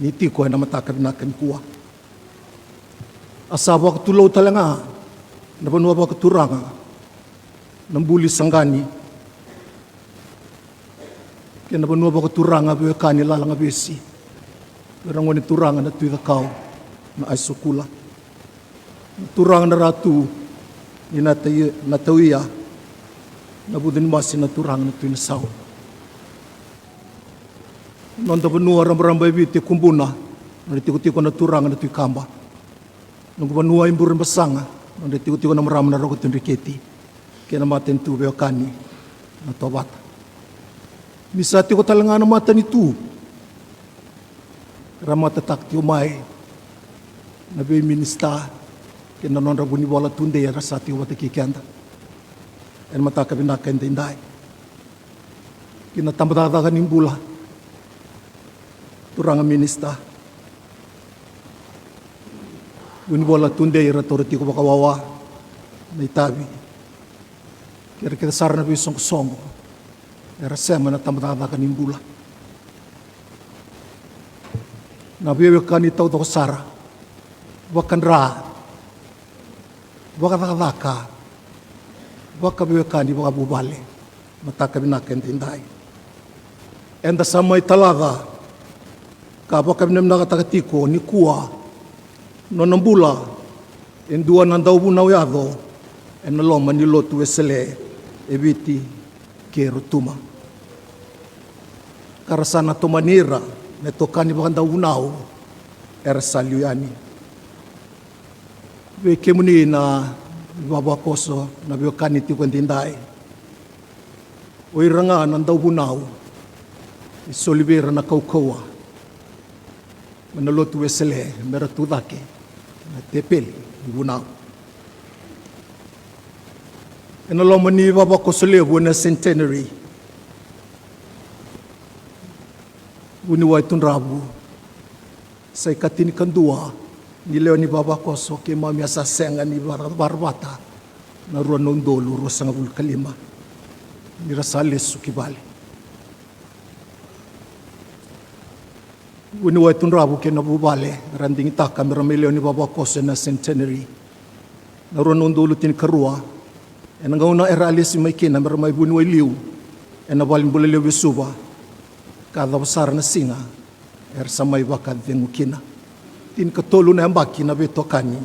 Ni tiko e na mataka binaka ni kuwa. Asa waka tulau talanga. Na banua waka turanga. Nambuli sangani. Ke na banua waka turanga biwe kani lalanga besi. Berangoni turanga na tuida kau. Na aisukula. Turanga na ratu. Ni na tauia. Na budin masi na turanga na tuina sau. Nonda banua rambaramba ibiti kumbuna. Nonda tiko na turanga na tui kamba. Nonda banua imburin basanga. Nonda tiko na marama na rogo tunriketi. Kena maten tu beo kani na tobata. Misa tiko talanga na mata ni tu. Ramata tak tio mai. Na beo minista. Kena nonda buni bola tunde ya rasa tio wata kikianda. En mataka binaka indai. Kena tambadadaga nimbula. Turanga minista. Buni bola tunde ya ratora tiko bakawawa. Na itabi. Kira kita sarana bi song-song. Era sema na tambadadaga nimbula. Na biwe kani tau toko sara. Wakan ra. Wakadaka. Wakabiwe kani wakabubale. Mataka binaka indai. Enda samay talaga. Kapag kami naman nakatakatiko ni kuwa. Nonambula. Endua nandaw bunaw yado. Enaloma ni Lotu Qele. Ebiti kerutuma. Karasana tomanira. Netokani bakandaw bunaw. Erasalyuyani. Weke muni na Vakasuka na biokani tiko ndindai. Oiranga nandaw bunaw. Isolibera na kaukawa. Mana Lotu Qele mera tudake. Na tepeli bunaw. Enaloma ni Vakasuka na centenary. Uniwai Tudravu. Sa ikatini kandua. Nileo ni Vakasuka ke mami asasenga ni barbata na ruanong dolo rosang kalima ni rasales sukibali. Uniwai Tudravu ke nabubale randing itaka meramileo ni Vakasuka na centenary na ruanong dolo tin karua enangauna eralis may kina meramay buniwai liu enabalin bulalew besuba kada basar na singa samay bakad vengukina. Tin katolo na ambaki na beto kani.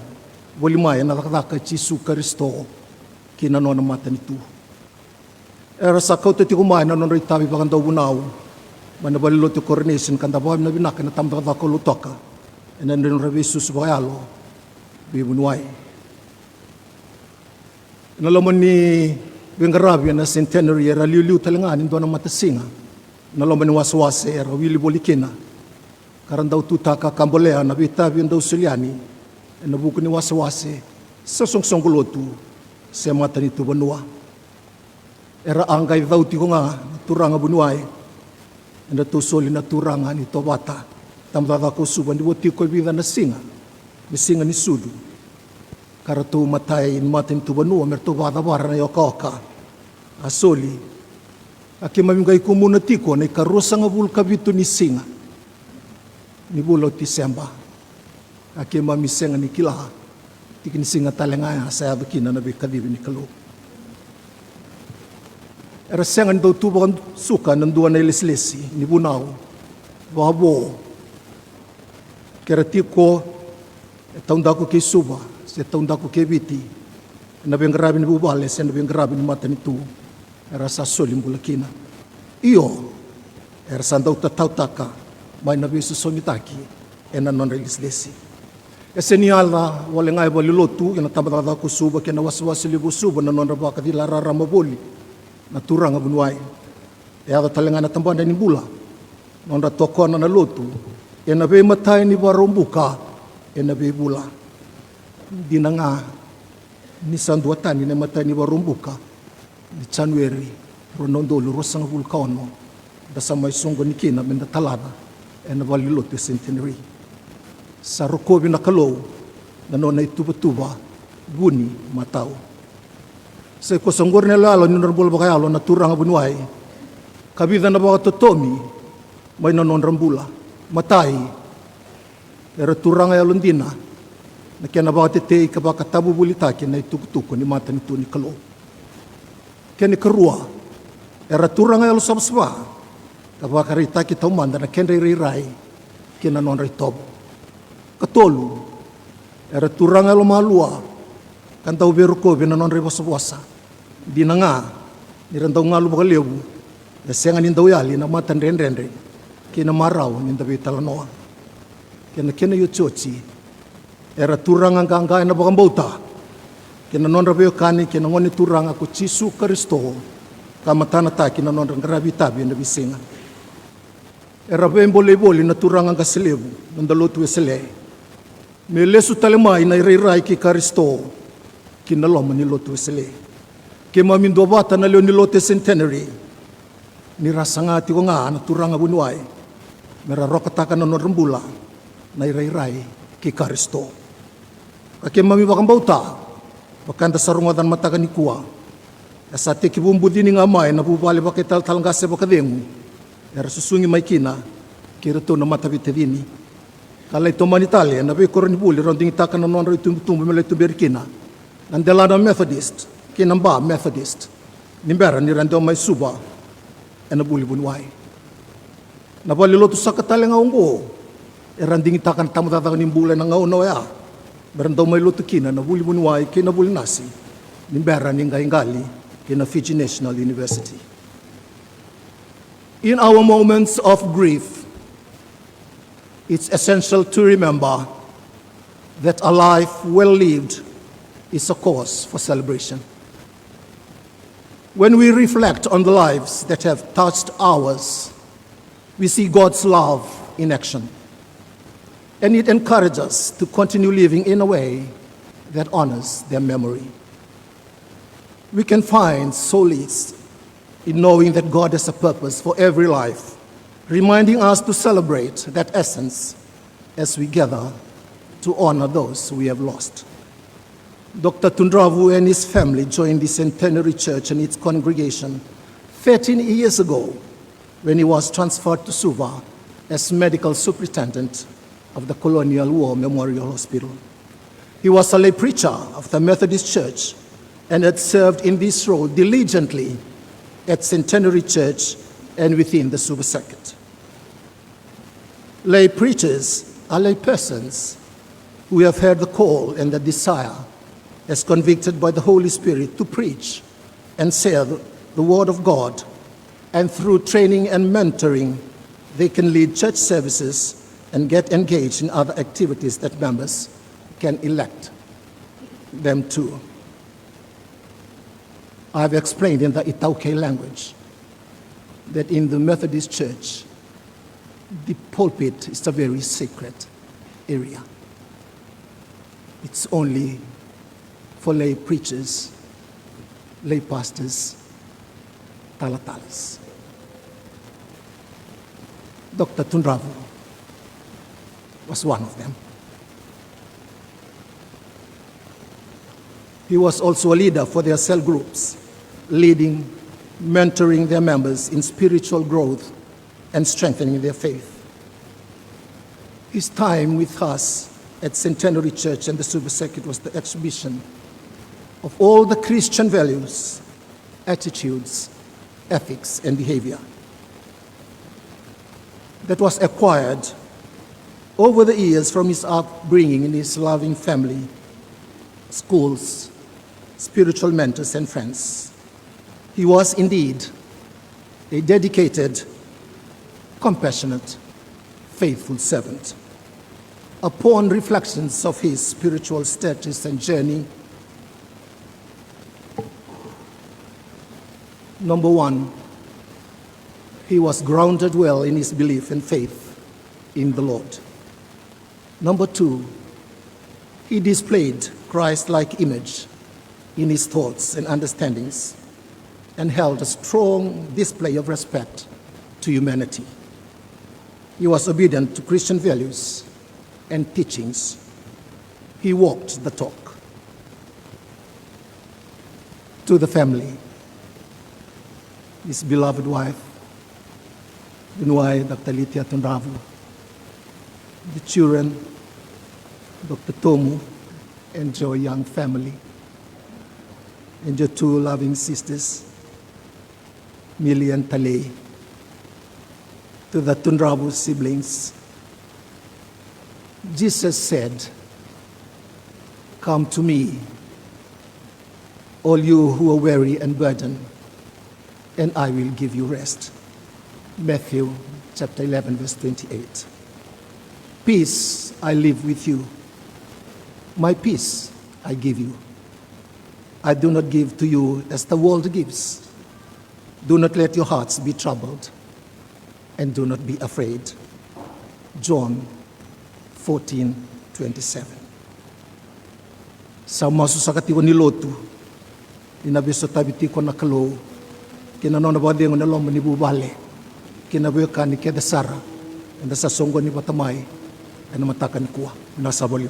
Walimaya na nakadaka Jesu Kristo. Kinano na mata nitu. Era sa kauta ti kumaya na nonray tabi bakandaw bunaw. Manabalilo ti coronation kanda baham na binaka na tambaka ko lutoka. E nandun rabi Jesus bakayalo. Bibunuay. Nalaman ni Bengarabi na centenary era liuliu talanganin doon ang matasinga. Nalaman ni waswase era wili bolikina. Karandaw tutaka kambolea na bitabi ang daw sulyani. E nabuko ni wasawase sa songsong Lotu sa mata nito banua. Era angay daw ti ko nga turanga bunuay. E natusoli na turanga ni tobata. Tamdada ko suban di wati ko ibida na singa. Ni singa ni sudu. Karatu matay ni mata nito banua. Merto bada bara na yoka-oka. Asoli. Akimamingay ko muna tiko na ikarosa nga bulkabito ni singa. Ni bulo ti semba. Ake mamisenga ni kilaha. Tikin singa talengaya saya bekina na bikadibi ni kalu. Era senga ni daw tubakan suka nandua na ileslesi ni bunaw. Wabo. Kera tiko taong dako kay suba. Sa taong dako kay biti. Nabing grabe ni bubales. Nabing grabe ni mata ni tu. Era sa solim bulakina. Iyo. Era sa daw tataw-taka. May nabi susongitaki ena non regislesi. Eseniala wale ngai bali Lotu ina tambada ko suba kena waswas libu suba na non rabaka di larara maboli na turanga bunuai. E ada talenga na tambanda ni bula. Non ra tokona na Lotu ena be matai ni barombuka ena be bula. Dinanga ni sanduatan ni matai ni barombuka ni January ronondolo rosang vulkano da samay songo ni kina menda talada. And nabali Lotu centenary. Sa rukobi na kalo, na noon ay tuba-tuba, buni, mataw. Se ko songor ne lalo ni rambula bakayalo na turanga bunwai. Kabida na baka totomi may nanon rambula. Matai era turanga ya lundina na kaya na baka tetei ka baka tabu bulitaki na itukutuko ni mata ni tuni kalo. Kaya ni karua era turanga ya lusabsaba ka baka ritaki taumanda na kaya rirai kaya na non ritob. Katolu era turanga ya lumalua kan tau beruko bina non ribosa-bosa. Di na nga ni randau ngalu baka lebu ya senga ni ndau yali na mata nrenrenre kaya na marau ni ndabi talanoa. Kena kena yu chochi era turanga nganga na bakambauta kena non rabeo kani kena ngoni turanga ku Jisu Kristo kamatana ta kena non rabi tabi na bisinga era bole na turanga gaselebu nda Lotu esele me lesu talemai na irai ki Kristo kina loma ni Lotu esele ke mamindo bata na leo ni Lotu centenary ni rasanga ti ko nga na turanga bunwai mera rokataka na non rembula na irai ki Kristo. Kake mami bakambauta, bakanda sarungadan matakan ni kuwa. Asa te kibumbudi ni ngamay na bubali bakital talangase bakadengu. Era susungi may kina, kirato na matabite dini. Kalay toman Italia, na bekor ni buli, ronding itakan na nonro itumtumbo mela ituberkina. Nandelana Methodist, kinamba Methodist. Nimbera ni rando may suba, na buli bunway. Nabali Lotu sa kataling aunggo, eranding itakan tamu tatakan nimbula ng ngaunaw ya. Berandaw may Lotu kina na buli bunway kina buli nasi. Nimbera ningaingali kina Fiji National University. In our moments of grief, it's essential to remember that a life well lived is a cause for celebration. When we reflect on the lives that have touched ours, we see God's love in action. And it encourages us to continue living in a way that honors their memory. We can find solace in knowing that God has a purpose for every life, reminding us to celebrate that essence as we gather to honor those we have lost. Dr. Tudravu and his family joined the Centenary Church and its congregation 13 years ago when he was transferred to Suva as medical superintendent of the Colonial War Memorial Hospital. He was a lay preacher of the Methodist Church and had served in this role diligently at Centenary Church and within the Suva Circuit. Lay preachers are lay persons who have heard the call and the desire as convicted by the Holy Spirit to preach and share the Word of God, and through training and mentoring, they can lead church services and get engaged in other activities that members can elect them to. I've explained in the Itauke language that in the Methodist Church, the pulpit is a very sacred area. It's only for lay preachers, lay pastors, talatalas. Dr. Tudravu was one of them. He was also a leader for their cell groups, leading, mentoring their members in spiritual growth and strengthening their faith. His time with us at Centenary Church and the Suva Circuit was the exhibition of all the Christian values, attitudes, ethics, and behavior that was acquired over the years from his upbringing in his loving family, schools, spiritual mentors, and friends. He was indeed a dedicated, compassionate, faithful servant. Upon reflections of his spiritual status and journey, number one, he was grounded well in his belief and faith in the Lord. Number two, he displayed Christ-like image in his thoughts and understandings and held a strong display of respect to humanity. He was obedient to Christian values and teachings. He walked the talk. to the family, his beloved wife, Binuai Dr. Lithia Tudravu, the children, Dr. Tomu, and your young family, and your two loving sisters, Millie and Qele, to the Tudravu siblings. Jesus said, "Come to me, all you who are weary and burdened, and I will give you rest." Matthew chapter 11, verse 28. Peace I live with you. My peace I give you. I do not give to you as the world gives. Do not let your hearts be troubled, and do not be afraid. John 14:27. Sa masusakatiwa ni Lotu, inabiso tabiti ko na kalo, kinanona badeng na lomba ni bubale, kinabuka ni kedasara, and sa songo ni batamay, and matakan kuwa, nasa bolyo.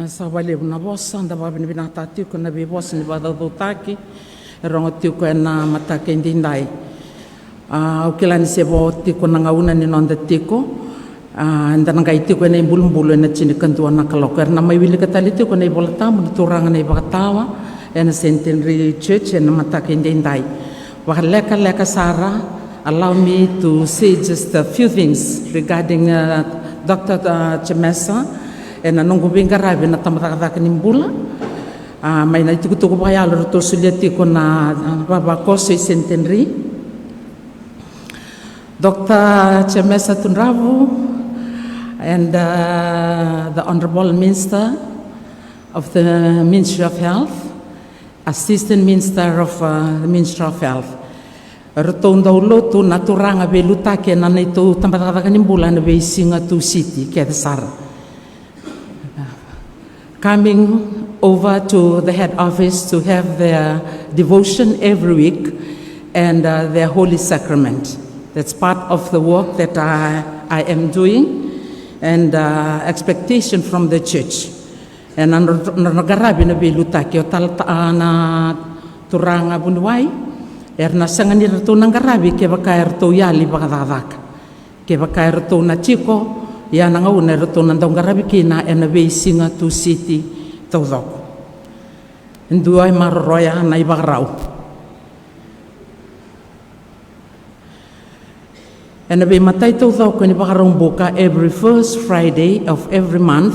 Sa wale una bossa anda ba bini bina tati ko na be bossa ni ba do taki rongo tiu ko na matake ndindai o kila ni se bo ti ko na ngauna ni nonda tiko anda na ngai ti ko na imbulu na chini kantu na kaloko na mai wili katali ti ko na ibola tamu ni turanga na ibatawa na Centenary Church na matake ndindai wa leka Sara. Allow me to say just a few things regarding Dr. Jemesa. E na nongo benga rabe na tamataka ni mbula mai na tukutuku ba ya lo to suliati ko na baba ko se Centenary. Dr. Jemesa Tudravu and the Honorable Minister of the Ministry of Health, Assistant Minister of the Ministry of Health. Rotondo Lotu na turanga be lutake na nito tamataka ni mbula na be singa tu city ke sara. Coming over to the head office to have their devotion every week and their Holy Sacrament. That's part of the work that I am doing and expectation from the church. And nagarabi na bilutaki o na turanga bunwai na sangani rito nangarabi ke baka rito yali bakadadaka ke baka rito na chiko. Ya na ngauna rito nandong garabi kina na be singa tu city tawdok nduay marroya na ibagraw na be matay tawdok ni ibagraw buka every first Friday of every month.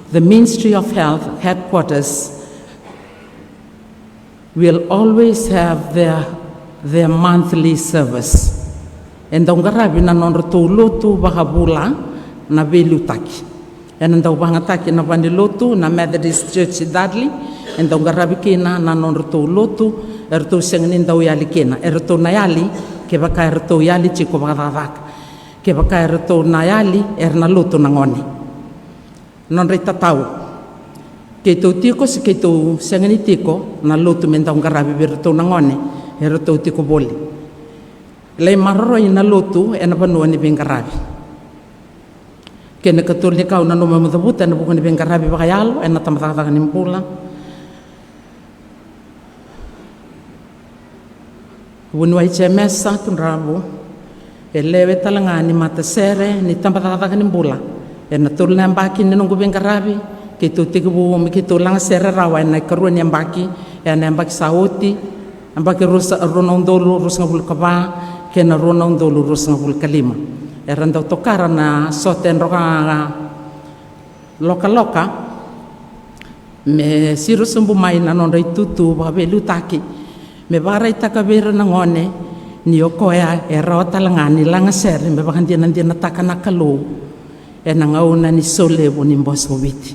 The Ministry of Health headquarters will always have their monthly service and dong garabi na non rito Lotu bahabula na belutaki and ndaw bangataki na bani Lotu na Methodist Church Dudley and ndaw garabi kina na non rto Lotu rto sengni ndaw yali kina rto na yali ke baka rto yali chiko bagavak ke baka rto na yali na Lotu na ngoni non rei tatau. Kei tau tiko se kei tau sengani tiko, na lotu men tau ngarabi bero tau nangone, e ro tau tiko boli. Lei maroro i na lotu e na panua ni bengarabi. Kena katul ni kau na noma mutabuta na bukan ni bengarabi bakayalo, e na tamataka ni mpula. Wunwai Jemesa Tudravu, e lewe talangani matasere ni tamataka ni mpula. E na tulu na mbaki ni nungu bengarabi, ke tu tiku mi ke tu langa sere rawa na karua ni mbaki, e na mbaki sauti, mbaki rona undolu rusa ngabul kaba, ke na rona undolu rusa ngabul kalima. E randa tokara na soten roka loka me siru sumbu mai na non tutu ba be lutaki me bara itaka bera na ngone ni okoya e rota langani langa sere me bakan dia na takana kalu e na ngauna ni sole bo ni mboso witi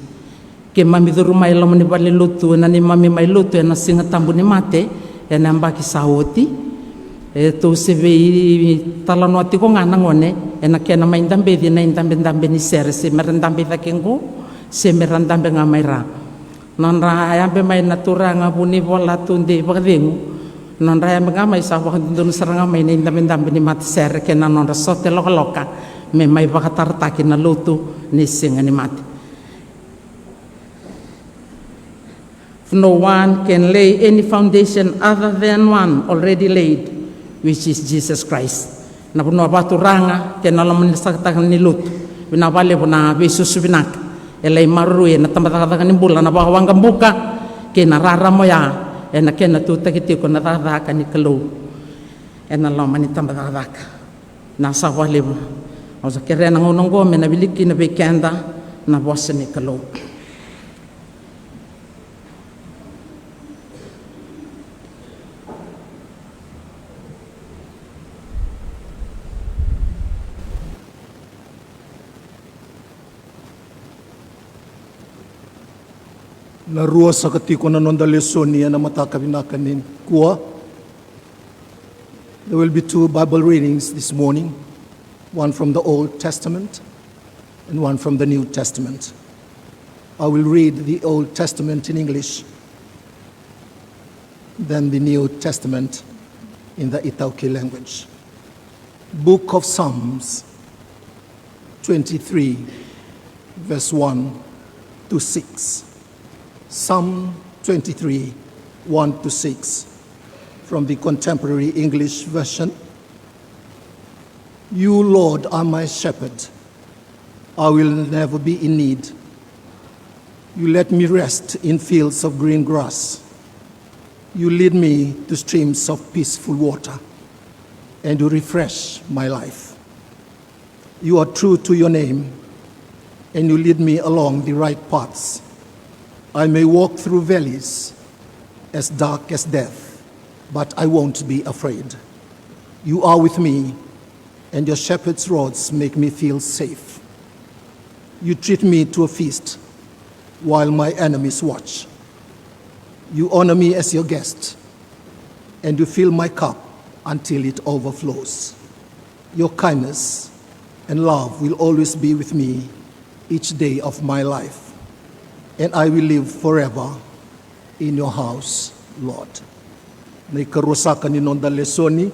ke mami duru mai lo ni bale lutu na ni mami mai lutu e na singa tambu ni mate e na mbaki saoti e to se vei talano ati ko ngana ngone e na kena mai ndambe di na ndambe ni sere se merandambe da kengo se merandambe ngamaira non ra ambe mai naturanga buni vola tunde bagdengu non ra ambe ngamai sa ba ndun saranga mai ni ndambe ni mat sere kena non ra sote loka me mai bakatartaki na lotu ni singa ni mate. No one can lay any foundation other than one already laid, which is Jesus Christ. Na puno batu ranga ke na lamun sakta ni lut bina vale buna besus binak elai maru e na tamata ni bula na bawang buka ke na rara moya e na ke na tuta kiti ko na rara ka ni kalo e na lama ni tamata na sa vale o sa kere na ngongo me na biliki na bekenda na bossa ni kalo.
Na rua sa katiko na nonda lesoni na matakabinakanin kuwa. There will be 2 Bible readings this morning, one from the Old Testament and one from the New Testament. I will read the Old Testament in English, then the New Testament in the Itauki language. Book of Psalms 23, verse 1 to 6. Psalm 23, 1 to 6, from the Contemporary English Version. You, Lord, are my shepherd. I will never be in need. You let me rest in fields of green grass. You lead me to streams of peaceful water, and you refresh my life. You are true to your name, and you lead me along the right paths. I may walk through valleys as dark as death, but I won't be afraid. You are with me, and your shepherd's rods make me feel safe. You treat me to a feast while my enemies watch. You honor me as your guest, and you fill my cup until it overflows. Your kindness and love will always be with me each day of my life, and I will live forever in your house, Lord. Na ikarusaka ni nonda lesoni,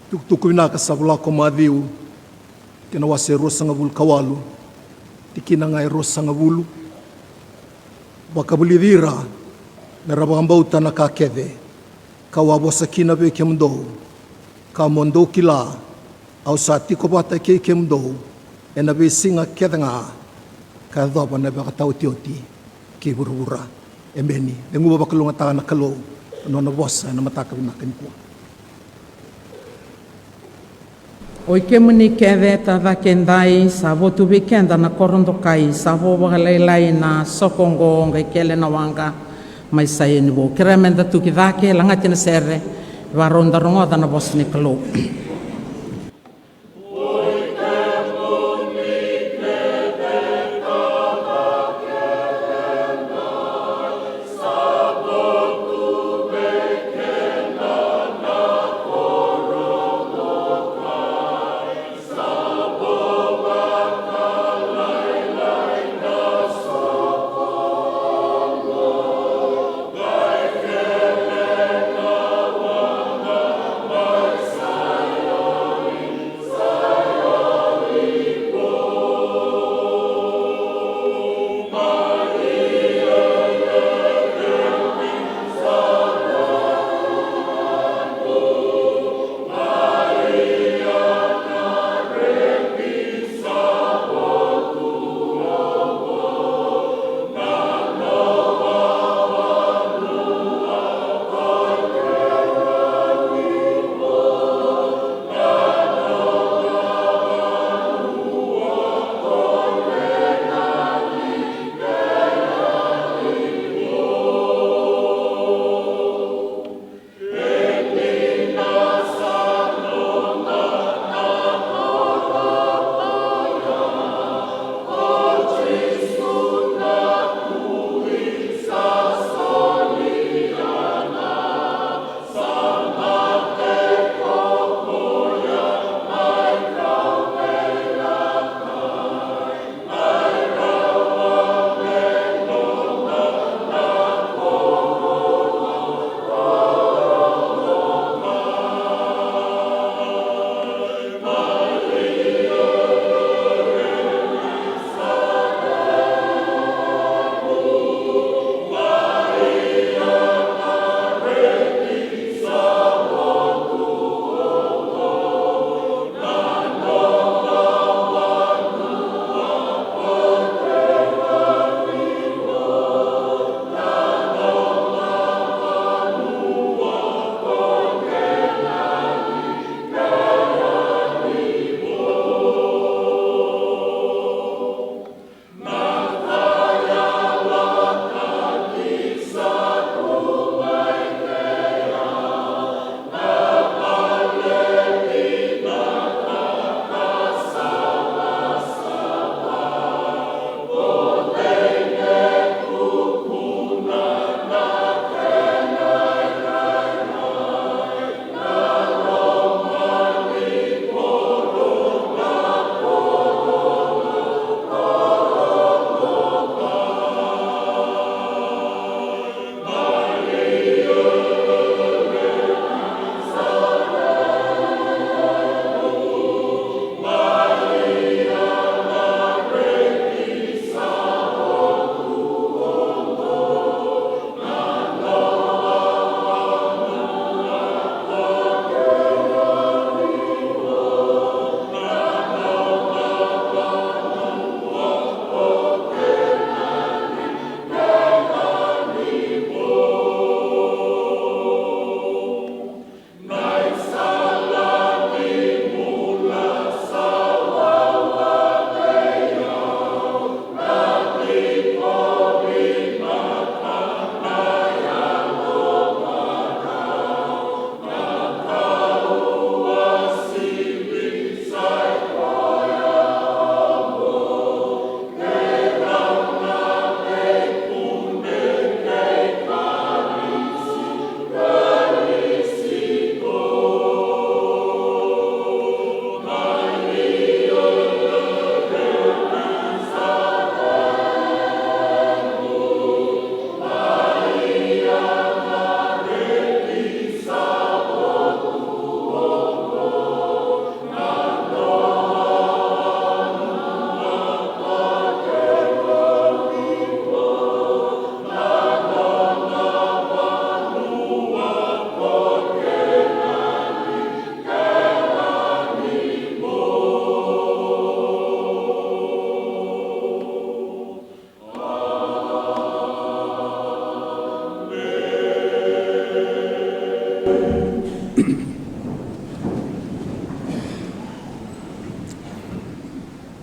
tuktukuina ka sabula ko madhiu, kina wase rosa nga bul kawalu, tikina nga rosa nga bulu, wakabulidira na rabangambauta na kakeve, kawabo sa kinabe kemdo, kamondo kila, au sa tikobata ke kemdo, e na besinga kedanga ka dhoba na bakatau tioti ki burura e meni e nguba bakalunga ta na kalo no na bossa na mataka na kaniko
oi ke muni keve ta va kendai sa votu bekenda na korondo kai sa vo bagalai na sokongo ngai Qele na wanga mai sai ni bo kremenda tu ki vake langati na serre va ronda rongoda na bossa ni kalo.
Sabor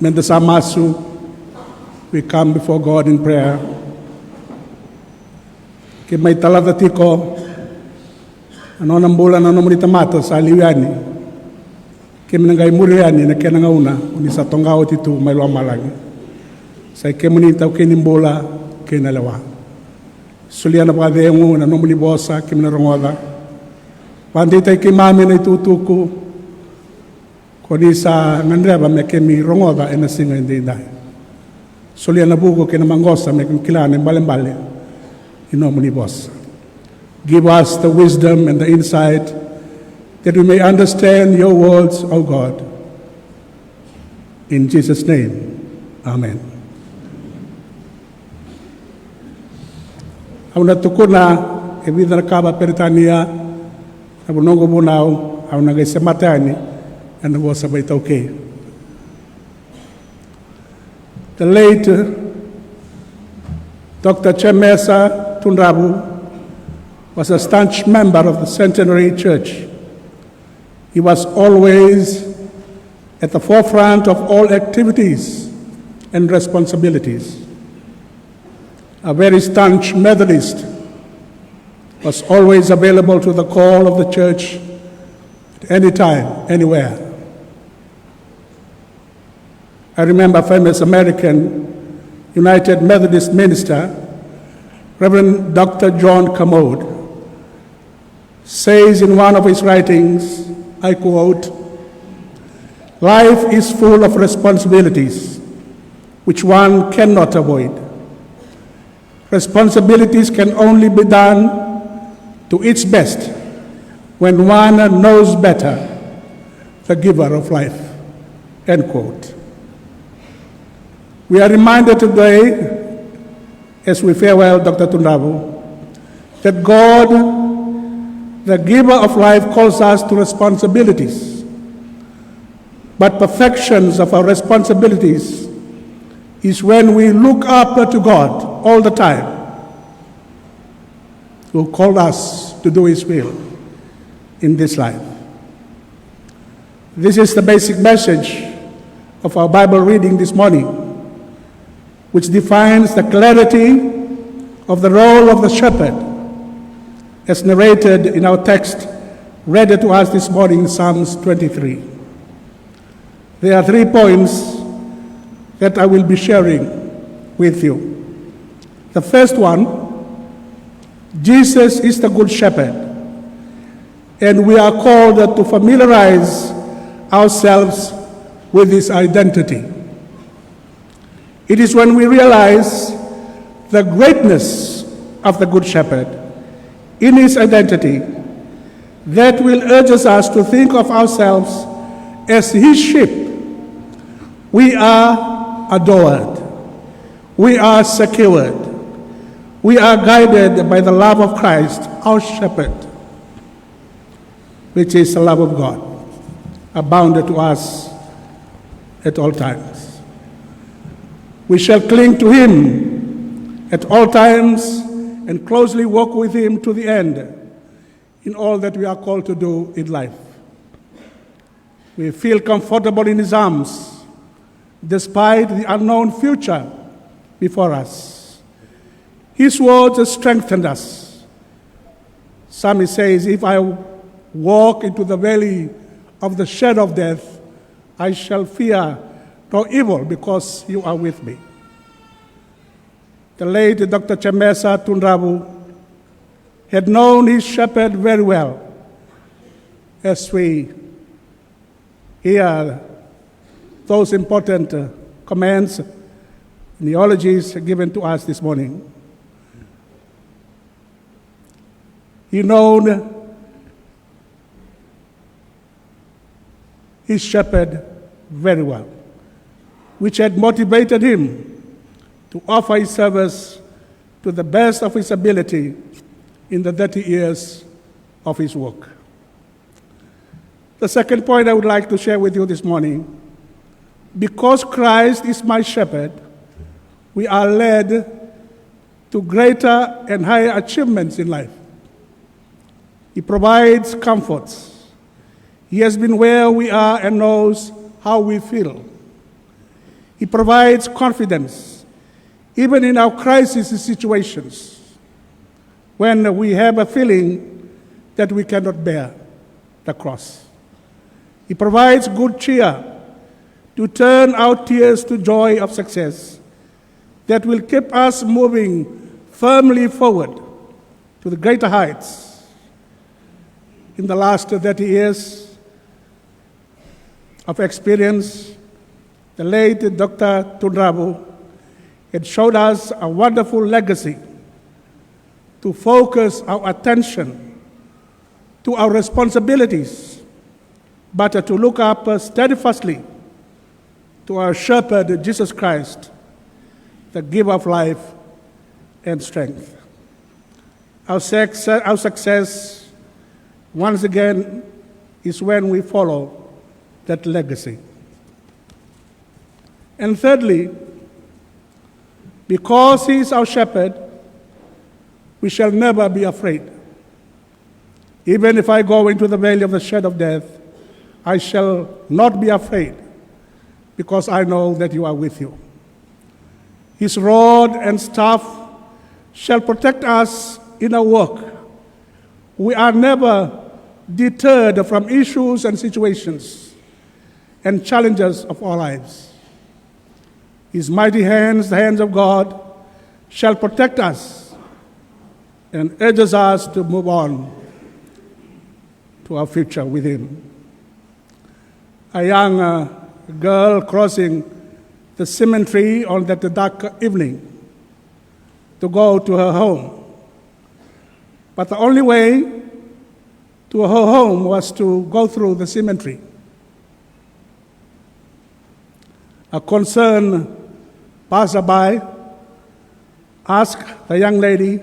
Mendasamasu, we come before God in prayer. Ke may talata tiko, ano nang bulan ano mo tamata sa liwani. Ke minangay muriani na kaya una, uni sa tongaw titu may luwa malang. Sa ke munitaw ke nimbola ke nalawa. Suliana pa kadengo na no mulibosa ke minarongoda. Panditay ke mami na itutuku. Kodi sa ngandreba me ke mi rongoda e na singa hindi dai. Suliana bugo ke na mangosa me ke kilane mbale inomuni boss. Give us the wisdom and the insight that we may understand your words, O God. In Jesus' name, amen. Au na tukuna e vida na kaba peritania na bunongo bunau au na gaise matani and was about okay. The late Dr. Jemesa Tudravu was a staunch member of the Centenary Church. He was always at the forefront of all activities and responsibilities. A very staunch Methodist, was always available to the call of the church at any time, anywhere. I remember famous American United Methodist minister, Reverend Dr. John Commode, says in one of his writings, I quote, "Life is full of responsibilities which one cannot avoid. Responsibilities can only be done to its best when one knows better the giver of life," end quote. We are reminded today, as we farewell Dr. Tudravu, that God, the giver of life, calls us to responsibilities. But perfections of our responsibilities is when we look up to God all the time, who called us to do His will in this life. This is the basic message of our Bible reading this morning, which defines the clarity of the role of the shepherd, as narrated in our text read to us this morning in Psalms 23. There are 3 points that I will be sharing with you. The first one, Jesus is the good shepherd, and we are called to familiarize ourselves with his identity. It is when we realize the greatness of the Good Shepherd in his identity that will urge us to think of ourselves as his sheep. We are adored. We are secured. We are guided by the love of Christ, our shepherd, which is the love of God, abounded to us at all times. We shall cling to him at all times and closely walk with him to the end in all that we are called to do in life. We feel comfortable in his arms despite the unknown future before us. His words strengthen us. Psalmist says, "If I walk into the valley of the shadow of death, I shall fear no evil, because you are with me." The late Dr. Jemesa Tudravu had known his shepherd very well, as we hear those important commands and eulogies given to us this morning. He known his shepherd very well, which had motivated him to offer his service to the best of his ability in the 30 years of his work. The second point I would like to share with you this morning, because Christ is my shepherd, we are led to greater and higher achievements in life. He provides comforts. He has been where we are and knows how we feel. He provides confidence, even in our crisis situations, when we have a feeling that we cannot bear the cross. He provides good cheer to turn our tears to joy of success that will keep us moving firmly forward to the greater heights. In the last 30 years of experience, the late Dr. Tudravu had showed us a wonderful legacy to focus our attention to our responsibilities, but to look up steadfastly to our shepherd, Jesus Christ, the giver of life and strength. Our success, once again, is when we follow that legacy. And thirdly, because he is our shepherd, we shall never be afraid. Even if I go into the valley of the shadow of death, I shall not be afraid, because I know that you are with you. His rod and staff shall protect us in our work. We are never deterred from issues and situations and challenges of our lives. His mighty hands, the hands of God, shall protect us and urges us to move on to our future with him. A young girl crossing the cemetery on that dark evening to go to her home. But the only way to her home was to go through the cemetery. A concerned passerby asked the young lady,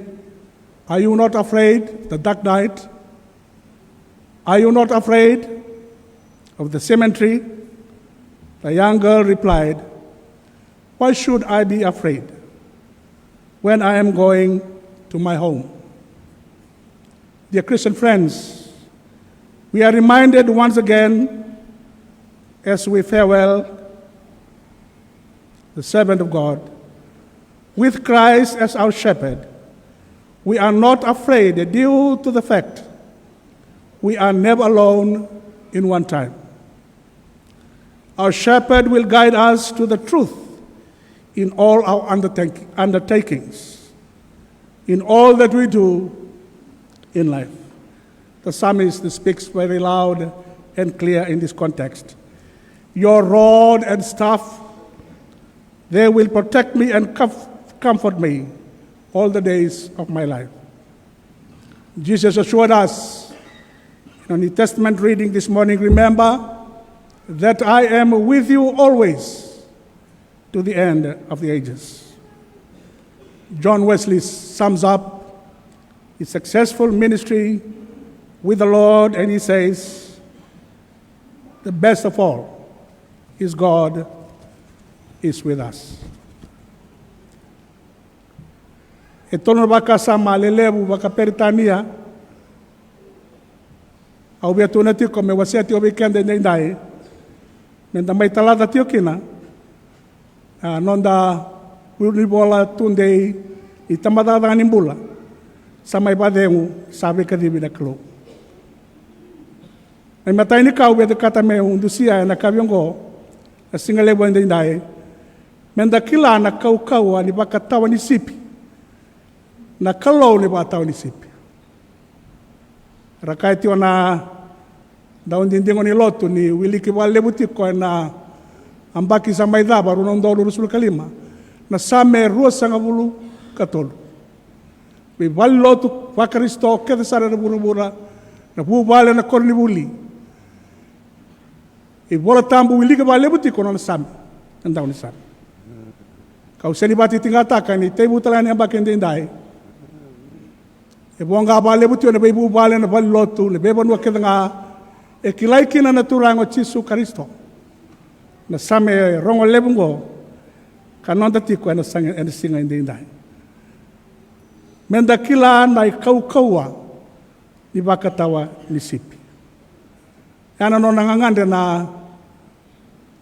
"Are you not afraid the dark night? Are you not afraid of the cemetery?" The young girl replied, "Why should I be afraid when I am going to my home?" Dear Christian friends, we are reminded once again as we farewell the servant of God, with Christ as our shepherd, we are not afraid due to the fact we are never alone in one time. Our shepherd will guide us to the truth in all our undertakings, in all that we do in life. The psalmist speaks very loud and clear in this context. Your rod and staff, they will protect me and comfort me all the days of my life. Jesus assured us in our New Testament reading this morning, remember that I am with you always to the end of the ages. John Wesley sums up his successful ministry with the Lord, and he says, the best of all is God is with us. E tono baka sama lelebu baka peritania au bia tuna tiko me wasia tio weekend nei dai menda mai talada tio kina nonda uri bola tunde I tamada ngani bula samai badengu sabe kadibi na klo ai matai ni kau be kata me undusia na kavyongo singale bende dai menda kila na kau ani baka tawani sipi na kalau ni ba tau ni sipi. Rakai tio na daun dindingo ni Lotu ni wiliki wa lebuti ko na ambaki sa maida baru nong dolu rusul kalima na same ruas sanga bulu katol. Bi wal Lotu Vakaristo ke sara na burubura na bu wale na korni buli. I bola tambu wiliki wa lebuti ko na same ndau ni same. Kau seni bati tingata kan ni tebu talani ambaki ndindai. E bonga ba lebuti na bebu bale na bal Lotu le beba no kedanga e kilai kina na turango Jesu Kristo na same rongo lebungo kanonda tiko na sanga en singa indai menda kila na kaua ni vakatawa ni sipi. Ana no nangangande na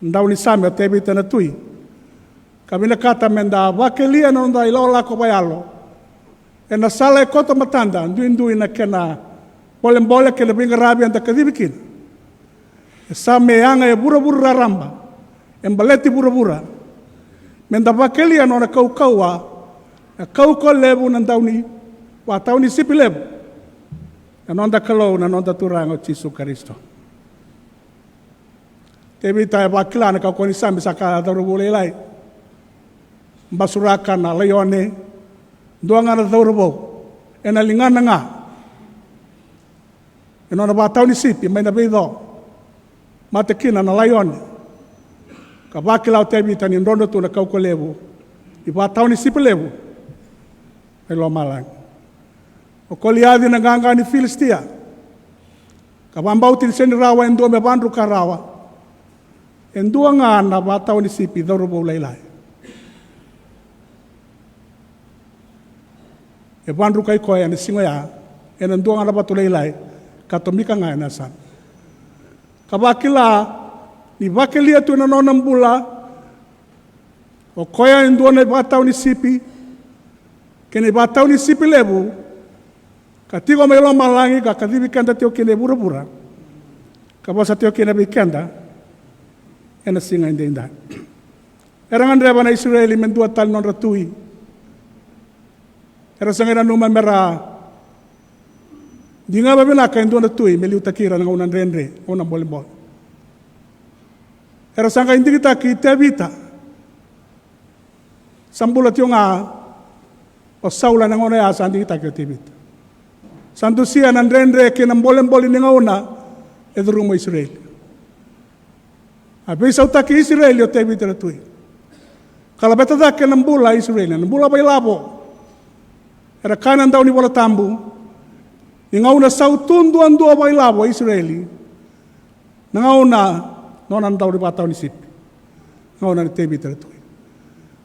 ndau ni same o tebita na tui. Kabina kata menda vakelia no nda ilo lako bayalo. E na sala e koto matanda, ndui na kena bole ke lebinga rabi anda kadibikina. E same anga e bura raramba. E mbaleti bura. Menda vakelia no na kaukaua, na kauko lebu na ndauni, wa tauni sipi lebu. Na nonda kalau, na nonda turang o Jesu Kristo. Tebi tayo bakila na kakoni sami sa kadarubo leilai. Basuraka na layone, doa nga na darubo, e na lingana nga. E no na bataw ni sipi, may nabido, matekina na layone. Kabakila o tebi tayo ni ndondo tu na kauko lebu, i bataw ni sipi lebu, ay lomalang. O koliadi na ganga ni Filistia, kabambaw tiniseni rawa endo me bandru karawa, endua nga na bataw ni sipi darubo laylay. E bandru kay koya ni singoya, en endua nga na batu laylay, katomika nga nasan. Kabakila ni vakelia tu na nonambula, o koya endua na bataw ni sipi, kene bataw ni sipi lebu, katigo may lomalangi ka kadibikanda teo kine bura. Kabasa teo kine bikanda, ena singa inda. Erangan reba na Israeli mendua tal non ratui. Era sangera numa mera. Dinga babina ka indua ratui meliu takira nga unan renre, unan bolembol. Era sanga indi kita ki tebita. Sambula tio nga o saula nga ona asa indi kita ki tebita. Sandusia nan renre ke nan bolembol ni nga una edrumo Israeli. Habis au taki Israel o tebi teratui. Kalau beta da ke nambula Israel, nambula bai labo. Era kanan daw ni bola tambu. Ningauna sau tundu andua bai labo Israeli. Nangauna nonan daw ni bataw ni sipi. Nangauna ni tebi teratui.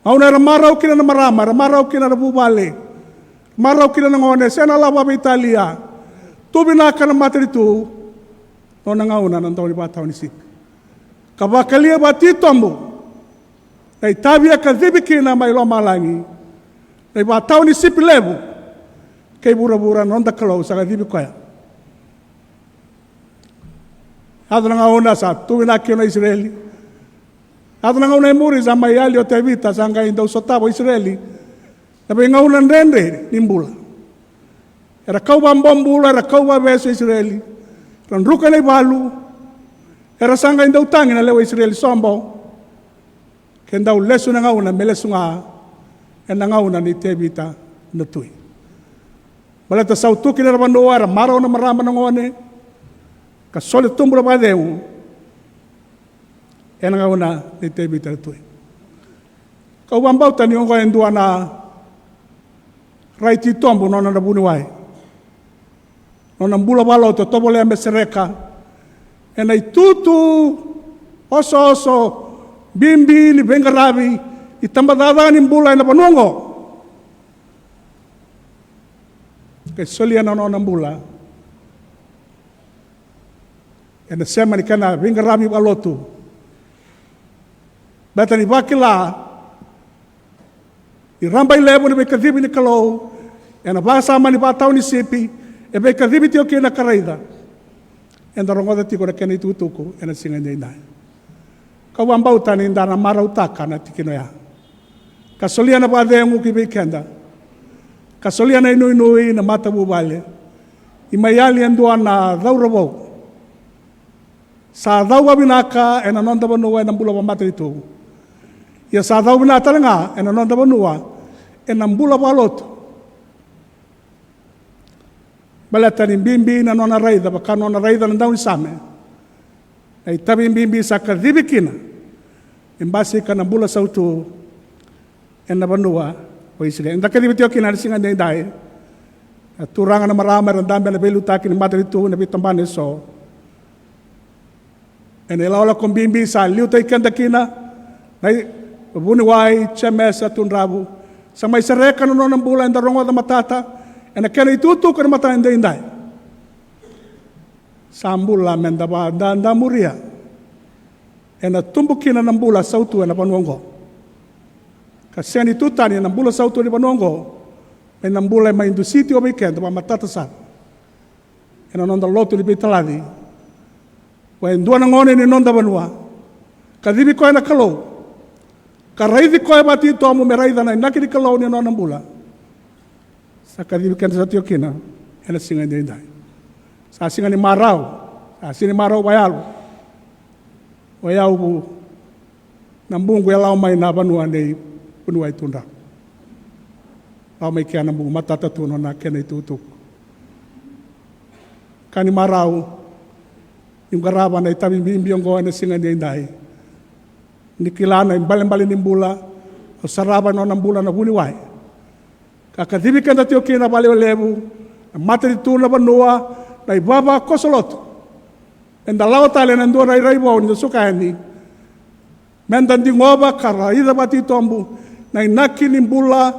Ngauna era marau kina na marama, era marau kina na bubale. Marau kina na ngone, sena labo bai Italia. Tubinaka na matritu. Nonangauna nan daw ni bataw ni sipi. Kabakalia bati tombo. Nai tabia kadibikina mai lomalangi. Nai batau ni sipi lebu. Kei bura nonda kalau sa kadibikoya. Ado nga una sa tuwina kio na Israeli. Ado nga una imuri sa mayali o tevita sa nga indaw sotabo Israeli. Nabi nga una nrende nimbula. Era kau bambambula, era kau babeso Israeli. Ranruka na ibalu. Era sanga inda utangi na lewa Israel sombo. Kenda ulesu na ngauna, melesu nga. Ena ngauna ni tebita na tui. Balata sautuki na rabandoa, maraw na marama na ngone. Kasole tumbura pa deu. Ena ngauna ni tebita na tui. Kaubambau tani ongo endua na raiti tombo nona na buniwai. Nona mbula balo to tobole ambe sereka. Ena itutu oso bimbi ni bengarabi itambadada ni mbula ina panongo ke solia na nona mbula ena sema ni kana bengarabi wa Lotu bata ni bakila i rambai lebu ni bekadibi ni kalau ena basa mani batau ni sipi e bekadibi tio kena karaida enda rongoda tiko na kena itutuku ena singa ndai. Kau ambau tani ndana marau taka na tikino ya. Kasolia na bade ngu kibikenda. Kasolia na inui na mata bubale. Imayali andua na daurabo. Sa dau binaka ena nonda banua ena mbula mata itu. Ya sa dau binata nga ena nonda banua ena mbula Lotu. Balata ni bimbi na nona raida, baka nona raida na daw ni same. Ay tabi bimbi sa kadibikina. Imbasi ka na bula sa utu, en na banua, o isile. Ang kadibityo kinalisingan na dahil. At turangan na marama, randami na bilutakin ni mata ito, na bitambane so. En ilawala kong bimbi sa liutay kandakina, na buniway, Jemesa Tudravu. Sa may sareka na nona ng bula, en darongwa na matata, ena kena itutu kana mata inday. Sambula mendaba da muria. Ena tumbukina nambula sautu ena panuongo. Kasiani tutani nambula sautu ena panuongo. E nambula ma indu siti o weekend pa matata sa. Ena nonda lotu li bitaladi. Wa indua na ngone ni nonda banua. Kadibi koe na kalou. Karaidi koe bati tomu me raida na inaki di kalou ni nona nambula. Sa kadibi kena sa tiokina. Ena singa ni indai. Sa singa ni marau. Sa singa ni marau wayalu. Wayalu bu. Nambungu ya lau mai na banua nei punua itunda. Lau mai kia nambungu matata tuno na kena itutuk. Kani marau. Yung garaba na itabi bimbiyong ko na singa ni indai. Nikilana yung balen-balen ng bula. O saraba no ng bula na buniway. Kakatibikan na tiyo kina baliwalebu. Mata dito na banua. Na ibaba ko sa Lotu. And dalawa tali nandun ay raibaw ni sukayan ni. Mendan di ngoba karaida bati tombu. Na inakin ng bula.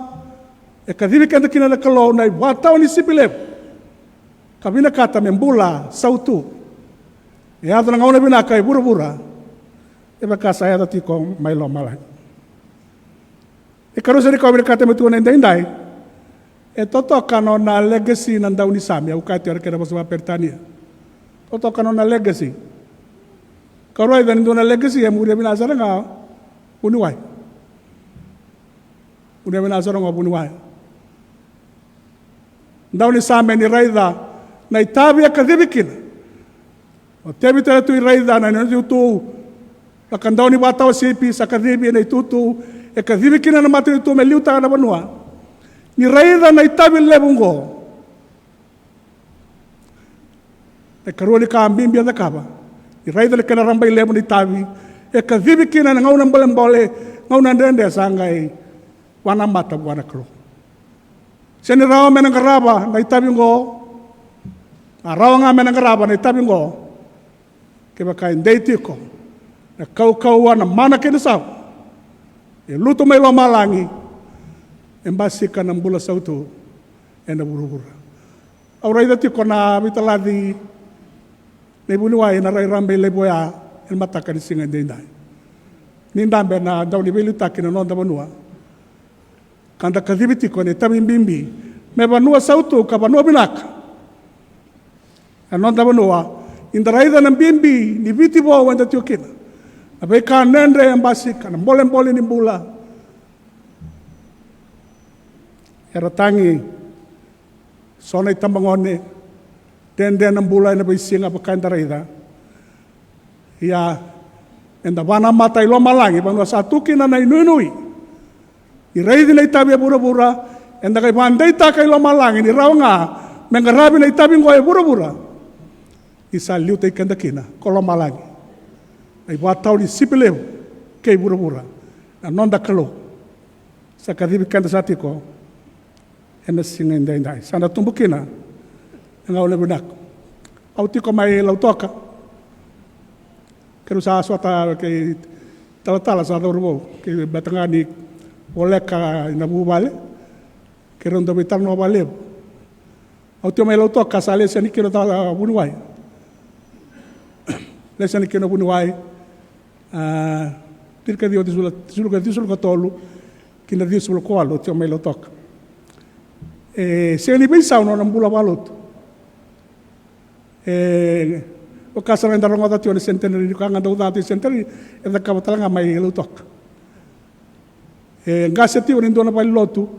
E katibikan na kina na kalaw na ibataw ni sipilebu. Kabinakata ng bula sautu. E ato na ngauna binaka e bura-bura. E baka saya dati kong may lomalay. E karoon sa rikaw binakata mo tuwa na inday-inday. E toto kano na legacy ng daw ni Sami. Au kati ora kira basa pertania. Toto kano na legacy. Karoon ay danindo na legacy. E muria binasara nga uniway. Muria binasara nga uniway. Daw ni Sami ni Raida na itabi akadibikin. O tebi tayo ito'y raida na nanututu. Nakandaw ni bataw sipi sa kadibi na itutu. E kadibi kina na matin ito may liuta na banua. Ni raida na itabi lebong ko. E karuali ka ambing biya na kaba. Ni raida na kanarambay lebong ni itabi. E kadibi kina na ngaunang balambole. Ngaunang dende sa angay. Wanang mata buwana karo. Siya ni rawa menang karaba na itabi ko. Rawa nga menang karaba na itabi ko. Kaya kain deiti ko, na kau-kauan na mana kinasaw, e luto may lomalangi, embasi ka ng bula sautu, e nabura-bura. Auray dati ko na bitaladi, na ibuniway na ray-rambay leboya, e mataka ni singa dinday. Nindambe na daw ni bilitaki na nonda banua, kanda kadibiti ko ni tabimbimbi, may banua sautu ka banua binaka. Nonda banua, indaraida ng bimbi, ni biti bo wanda tiyo kina. Abay ka nendre ang basik, ka ng bolen-bolen ni bula. Eratangi, sonay tambangone, dende ng bula na bay singa pa kain daraida. Iya, enda wana matay lo malangi, bang sa tukin na inui-inui. Iraidi na itabi ya bura-bura, enda kay banday ta kay lo malangi, ni raw nga, mengarabi na itabi ngo ya bura-bura. Isa liu tay kandakina, kolomalangi. Ay bataw ni sipileu, kay bura-bura. Na nonda kalo. Sa kadibi kanda sa tiko, ena singa inday-inday. Sana tumbukina, nga ule binak. Au tiko may lautoka. Kero sa aswata kay talatala sa rubo, kay batangani, wala ka inabubale. Kero ndo bitar no baleb. Au tiko may lautoka, sa alesya ni kiro tala bunuway. Lesa ni kena bunuway, tirka dio disul katolu, kina disul koalo, tiyo may lotok. Siya ni Bensaw no ng bula balot. O kasaran darong ata tiyo ni centenary, kanga daw dati centenary, e nagkabatala nga may lotok. Gasa tiyo nindo na pa Lotu,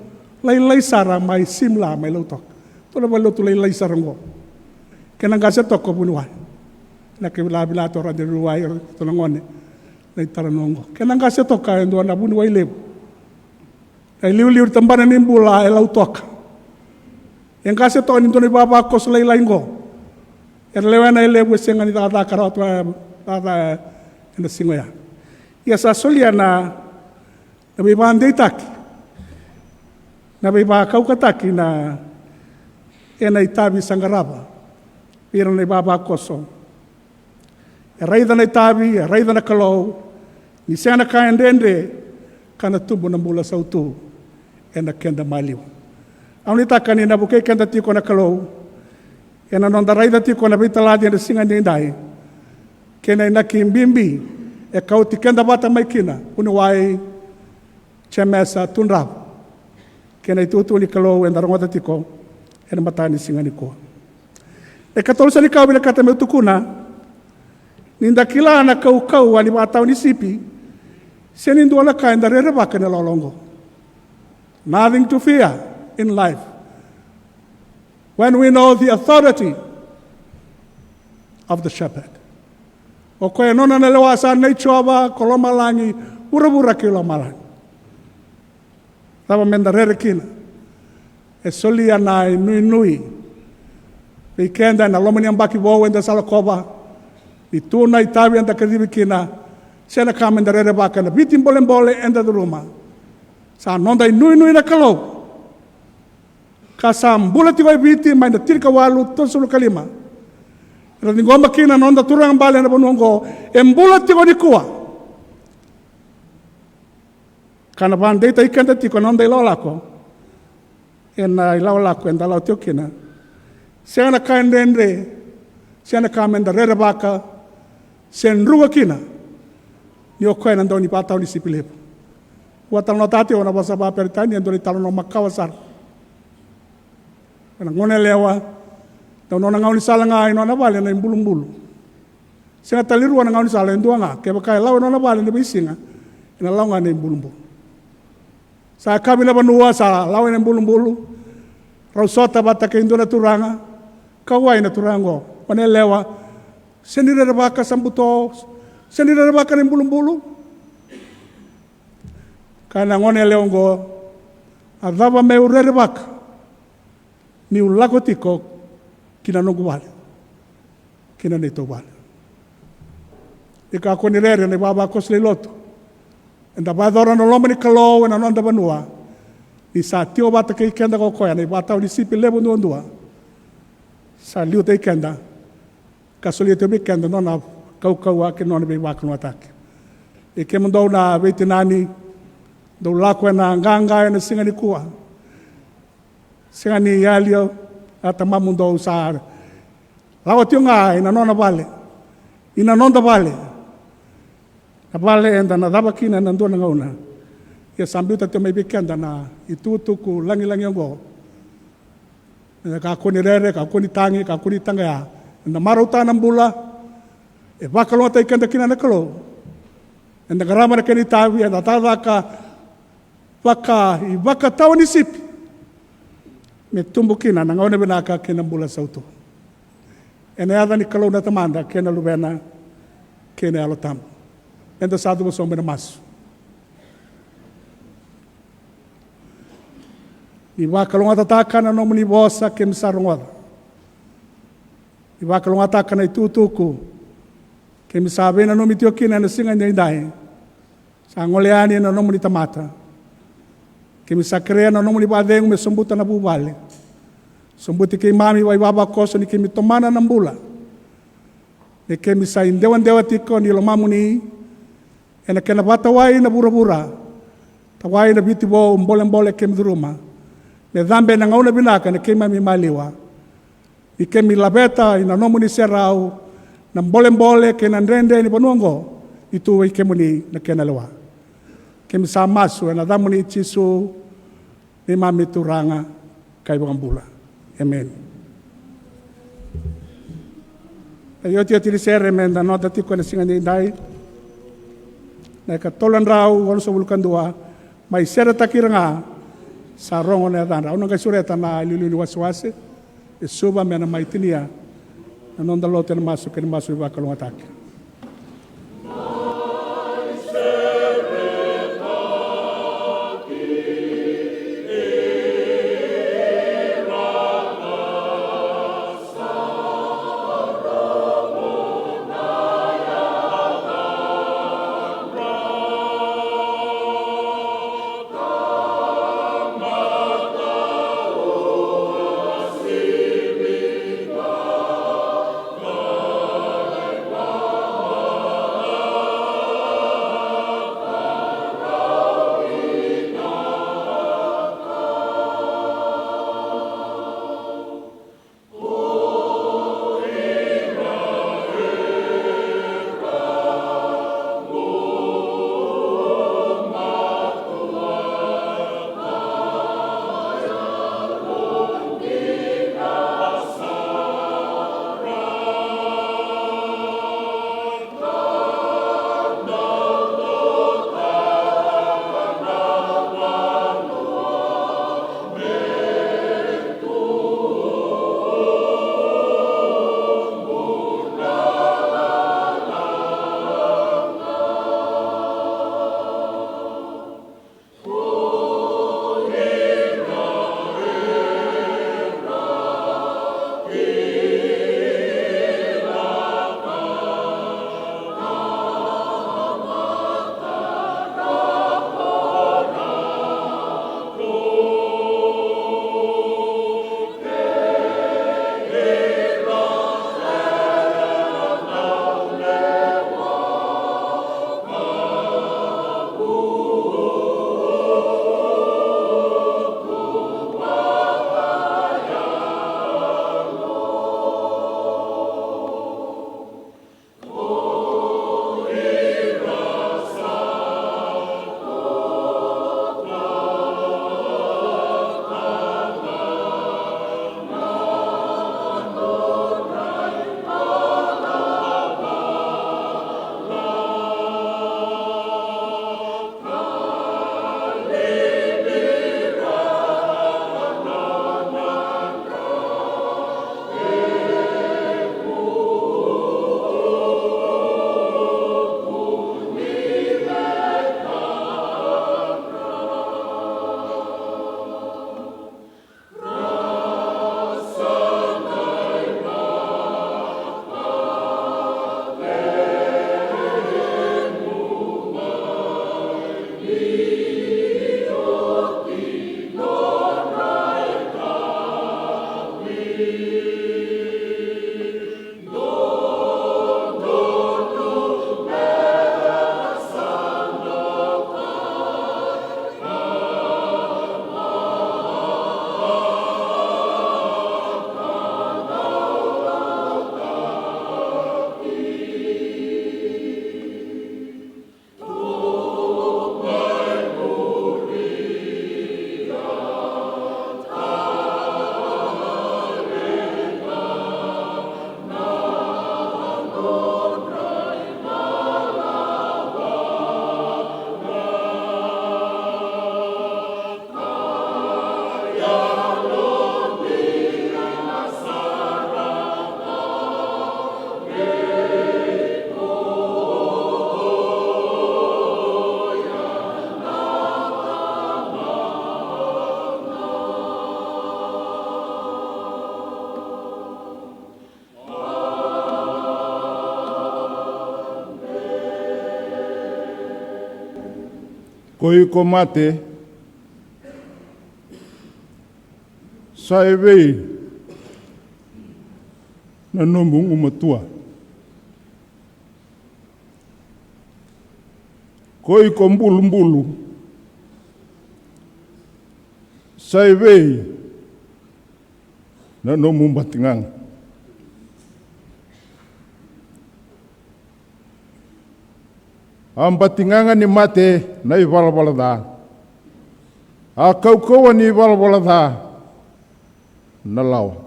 laylay sara may simla may lotok. Ito na pa Lotu laylay sarang ko. Kaya gasa toko bunuway. Nakilabilato ra de ruway to langone na taranongo kenang kasi to ka ndo na bunuway leb ay liw-liw tambanan ni bula ay lautok yang kasi to ni baba ko sa laylay ngo erlewan ay leb senga ni tata karot tata ina singoya ya sa solya na may banday tak na may bakaw kataki na ena itabi sangaraba pero na baba ko so raida na itabi, raida na kalaw, ni siya na kain dende, kana tubo ng bula sautu, e na kenda maliw. Ang nita kanina, bukay kenda tiko na kalaw, E na nonda raida tiko na vita ladi na singa ni dai. Kena ina ki mbimbi e kauti kenda bata mai kina uni wai Jemesa Tudravu. Kena itu ni kalau e narongota tiko e na matani singa ni koa. E katolsa ni kau bila kata me tukuna ninda kila na kau ani batau ni sipi senindu ala ka enda rere baka na lolongo. Nothing to fear in life. When we know the authority of the shepherd. O koe nona na lewa sa nei choba koloma langi ura ki lo malangi. Tava menda rere kina. E soli ana nui. Pei kenda na lomani ambaki wo enda salakoba. I tuna I tavi enda kadivi kina. Sena ka menda rere baka na bitin bole enda duruma. Sa nonda I nui na kalau. Kasam bula tiwa biti mai na tirka walu tosulu kalima. Ra ngomba kina nonda turang bale na bonongo embula tiwa ni kuwa. Kana ban data ikanta tiko nonda ilolako. Ena ilolako enda lau tiokina. Sena kaendende sena kamenda rere baka sen ruga kina. Ni okoe na ndoni patau ni sipilepo. Wata no tati ona basa ba peritani ndoni talo no makawasar. Kana ngone lewa tau nona ngauni sala ngai nona vale na imbulu-mbulu. Singa taliru na ngauni sala ndua nga ke bakai lawa nona vale na bisinga ina lawa na imbulu-mbulu. Sa kabila banua sa lawa na imbulu-mbulu. Rausota bata ke indona turanga kawai na turango one lewa senira baka sambuto senira baka na imbulu-mbulu. Kana ngone lewa ngo adava me urere baka ni ulago tiko kina nongu wale kina neto wale ika koni rere ne baba kosle Lotu enda badora no lomani kalau na nonda banua ni sa tio bata ke kenda ko koya ne bata ni sipi lebo ndua sa liu te kenda kasoli te be kenda nona kau ke nona be wa kno atak e ke mando na vetinani do lako na nganga na singa ni kuwa singa ni yalio ata mamundo usar lawa tio ngai na nona vale ina nonda vale na vale enda na daba kina na ndona ngauna ya sambuta te mai bekenda na itutuku langi ngo na ka koni rere ka koni tangi ka koni tanga ya na marauta na mbula e vakalo ta ikenda kina na kalo enda garama na keni tavi enda tadaka vaka tawani sipi me tumbu kina na ngaune benaka kena mbula sautu. Ene ada ni kalau na tamanda kena lubena kena alotam. Enda satu mo sombe na masu. Iwa kalau ngataka na nomuni bosa kem sarongwa. Iwa kalau ngataka na itutuku kem sabe na nomi tio kina na singa ndai. Sa ngoleani na nomuni tamata. Kemi sakrea na nomuni badeng me sombuta na bubale. Sombuti ke mami wa baba koso ni kemi tomana na mbula. Ne kemi sa indewa tiko ni lomamu ni ena kena bata wai na bura-bura. Tawai na biti bo mbole kemi duruma. Me dhambe na ngauna binaka ne kemi mami maliwa. Ni kemi labeta ina nomuni serau na mbole kena ndrende ni panuango. Itu wai kemu ni na kena lewa. Kemi sa masu na damu ni chisu ni mami turanga kai bambula. Amen. Ayo tia tiri sere menda nota tiko na singa ni dai. Na ka tolan rau wala so bulkan dua mai sere takiranga sa rongo na dan rau na sureta na lilu ni waswase e suba mena mai tinia na nonda lote na masu ke masu ba kalong atake.
Koi ko mate, sa e wei na nomu umatua. Koi ko mbulu, sa e wei na nomu batingang. Ang batingangan ni mate na iwalawalada. A kaukawa ni iwalawalada na lawa.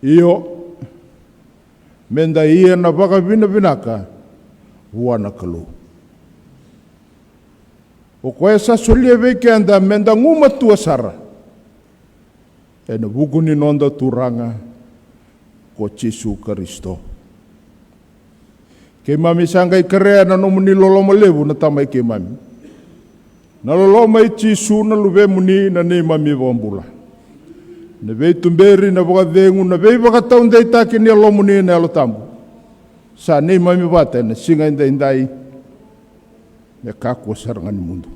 Iyo, menda ia na baka vinaka, huana kalu. O koe sa solia veke anda menda nguma tua sara. E na buku ni nonda turanga ko Jesu Kristo. Ke mami sangai karea na nomu ni loloma levu na tamai ke mami. Na loloma i Jesu na luve muni na ne mami wambula. Na vei tumberi na wakavengu na vei wakataun dei take ni alomu ni na alotambu. Sa ne mami wate na singa indai indai. Ne kakua sarangani mundu.